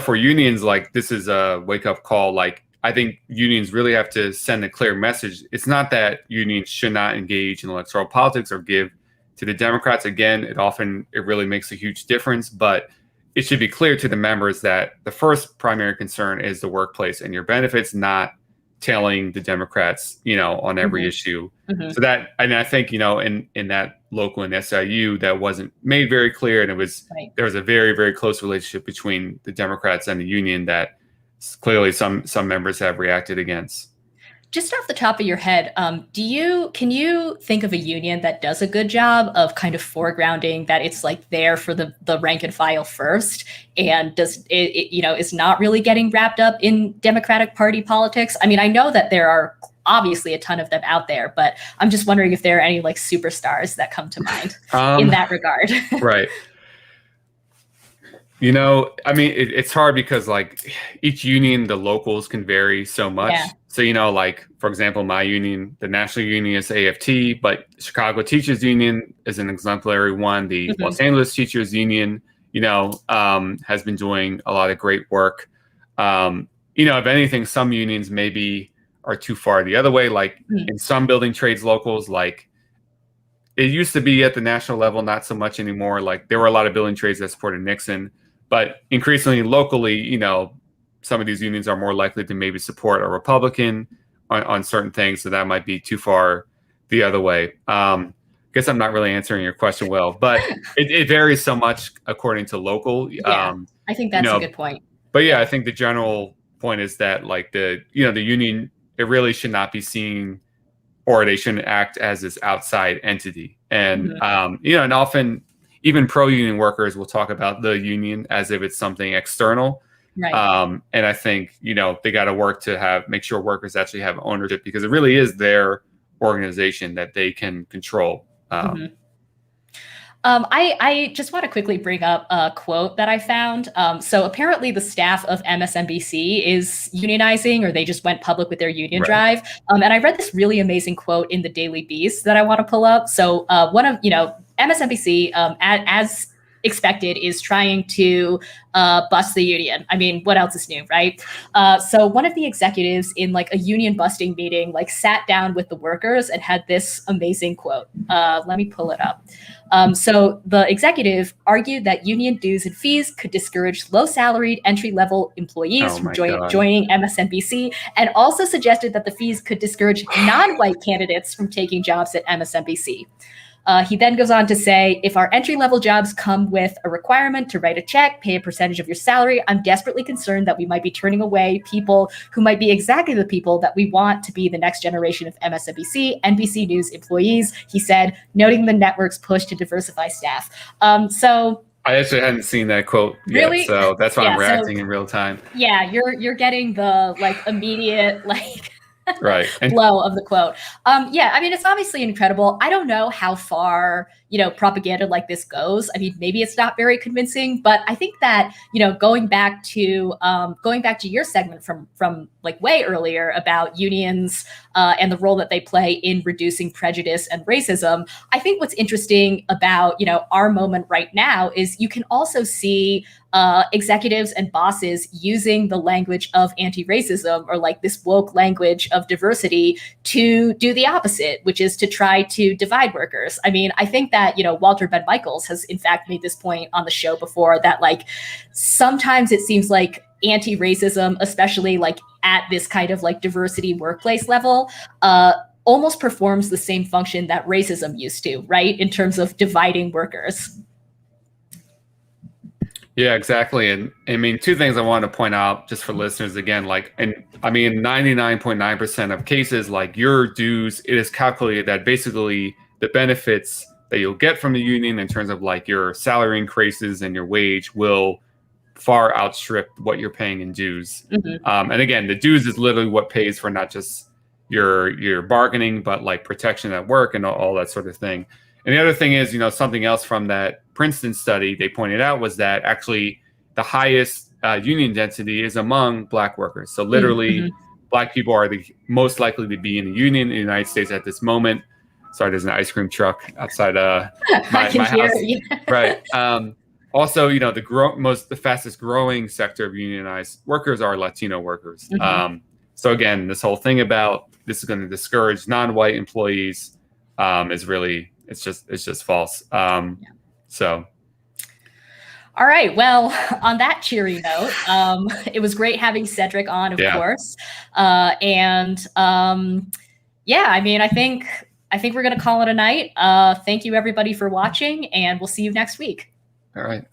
for unions, like this is a wake-up call. Like, I think unions really have to send a clear message. It's not that unions should not engage in electoral politics or give to the Democrats. Again, it really makes a huge difference, but it should be clear to the members that the first primary concern is the workplace and your benefits, not telling the Democrats, on every issue. So that, and I think, in that local in SEIU, that wasn't made very clear. And there was a very, very close relationship between the Democrats and the union that clearly some members have reacted against. Just off the top of your head, can you think of a union that does a good job of kind of foregrounding that it's like there for the rank and file first, and is not really getting wrapped up in Democratic Party politics? I mean, I know that there are obviously a ton of them out there, but I'm just wondering if there are any like superstars that come to mind in that regard. Right. I mean, it's hard because like each union, the locals can vary so much. Yeah. So, like, for example, my union, the national union is AFT, but Chicago Teachers Union is an exemplary one. The Los Angeles Teachers Union, has been doing a lot of great work. If anything, some unions maybe are too far the other way. Like in some building trades locals, like it used to be at the national level, not so much anymore. Like there were a lot of building trades that supported Nixon, but increasingly locally, you know, some of these unions are more likely to maybe support a Republican on certain things. So that might be too far the other way. Guess I'm not really answering your question well, but it varies so much according to local. Yeah, I think that's a good point. But yeah, I think the general point is that like the union, it really should not be seen, or they shouldn't act as this outside entity. And and often even pro-union workers will talk about the union as if it's something external. Right. And I think they got to work to make sure workers actually have ownership, because it really is their organization that they can control. I just want to quickly bring up a quote that I found. So apparently the staff of MSNBC is unionizing, or they just went public with their union drive. And I read this really amazing quote in the Daily Beast that I want to pull up. So one of, MSNBC, as expected, is trying to bust the union. I mean, what else is new, right? So one of the executives in like a union busting meeting, like sat down with the workers and had this amazing quote. Let me pull it up. So the executive argued that union dues and fees could discourage low-salaried entry-level employees from joining MSNBC, and also suggested that the fees could discourage non-white candidates from taking jobs at MSNBC. He then goes on to say, if our entry-level jobs come with a requirement to write a check, pay a percentage of your salary, I'm desperately concerned that we might be turning away people who might be exactly the people that we want to be the next generation of MSNBC, NBC News employees, he said, noting the network's push to diversify staff. So I actually hadn't seen that quote really? yet, so that's why I'm reacting in real time. Yeah, you're getting the like immediate right. flow of the quote. Yeah, I mean, it's obviously incredible. I don't know how far, propaganda like this goes. I mean, maybe it's not very convincing, but I think that, going back to your segment from like way earlier about unions and the role that they play in reducing prejudice and racism, I think what's interesting about, our moment right now is you can also see executives and bosses using the language of anti-racism, or like this woke language of diversity, to do the opposite, which is to try to divide workers. I mean, I think that, Walter Ben Michaels has in fact made this point on the show before, that like sometimes it seems like anti-racism, especially like at this kind of like diversity workplace level, almost performs the same function that racism used to, right? In terms of dividing workers. Yeah, exactly. And I mean, two things I want to point out just for listeners again, 99.9% of cases, like your dues, it is calculated that basically the benefits that you'll get from the union in terms of like your salary increases and your wage will far outstrip what you're paying in dues. And again, the dues is literally what pays for not just your bargaining, but like protection at work and all that sort of thing. And the other thing is, something else from that Princeton study they pointed out was that actually the highest union density is among Black workers. So literally, Black people are the most likely to be in a union in the United States at this moment. Sorry, there's an ice cream truck outside my house. Right. Also, the fastest growing sector of unionized workers are Latino workers. So again, this whole thing about this is going to discourage non-white employees is really, it's just false. So. All right. Well, on that cheery note, it was great having Cedric on, of course. Yeah, I mean, I think we're going to call it a night. Thank you, everybody, for watching, and we'll see you next week. All right.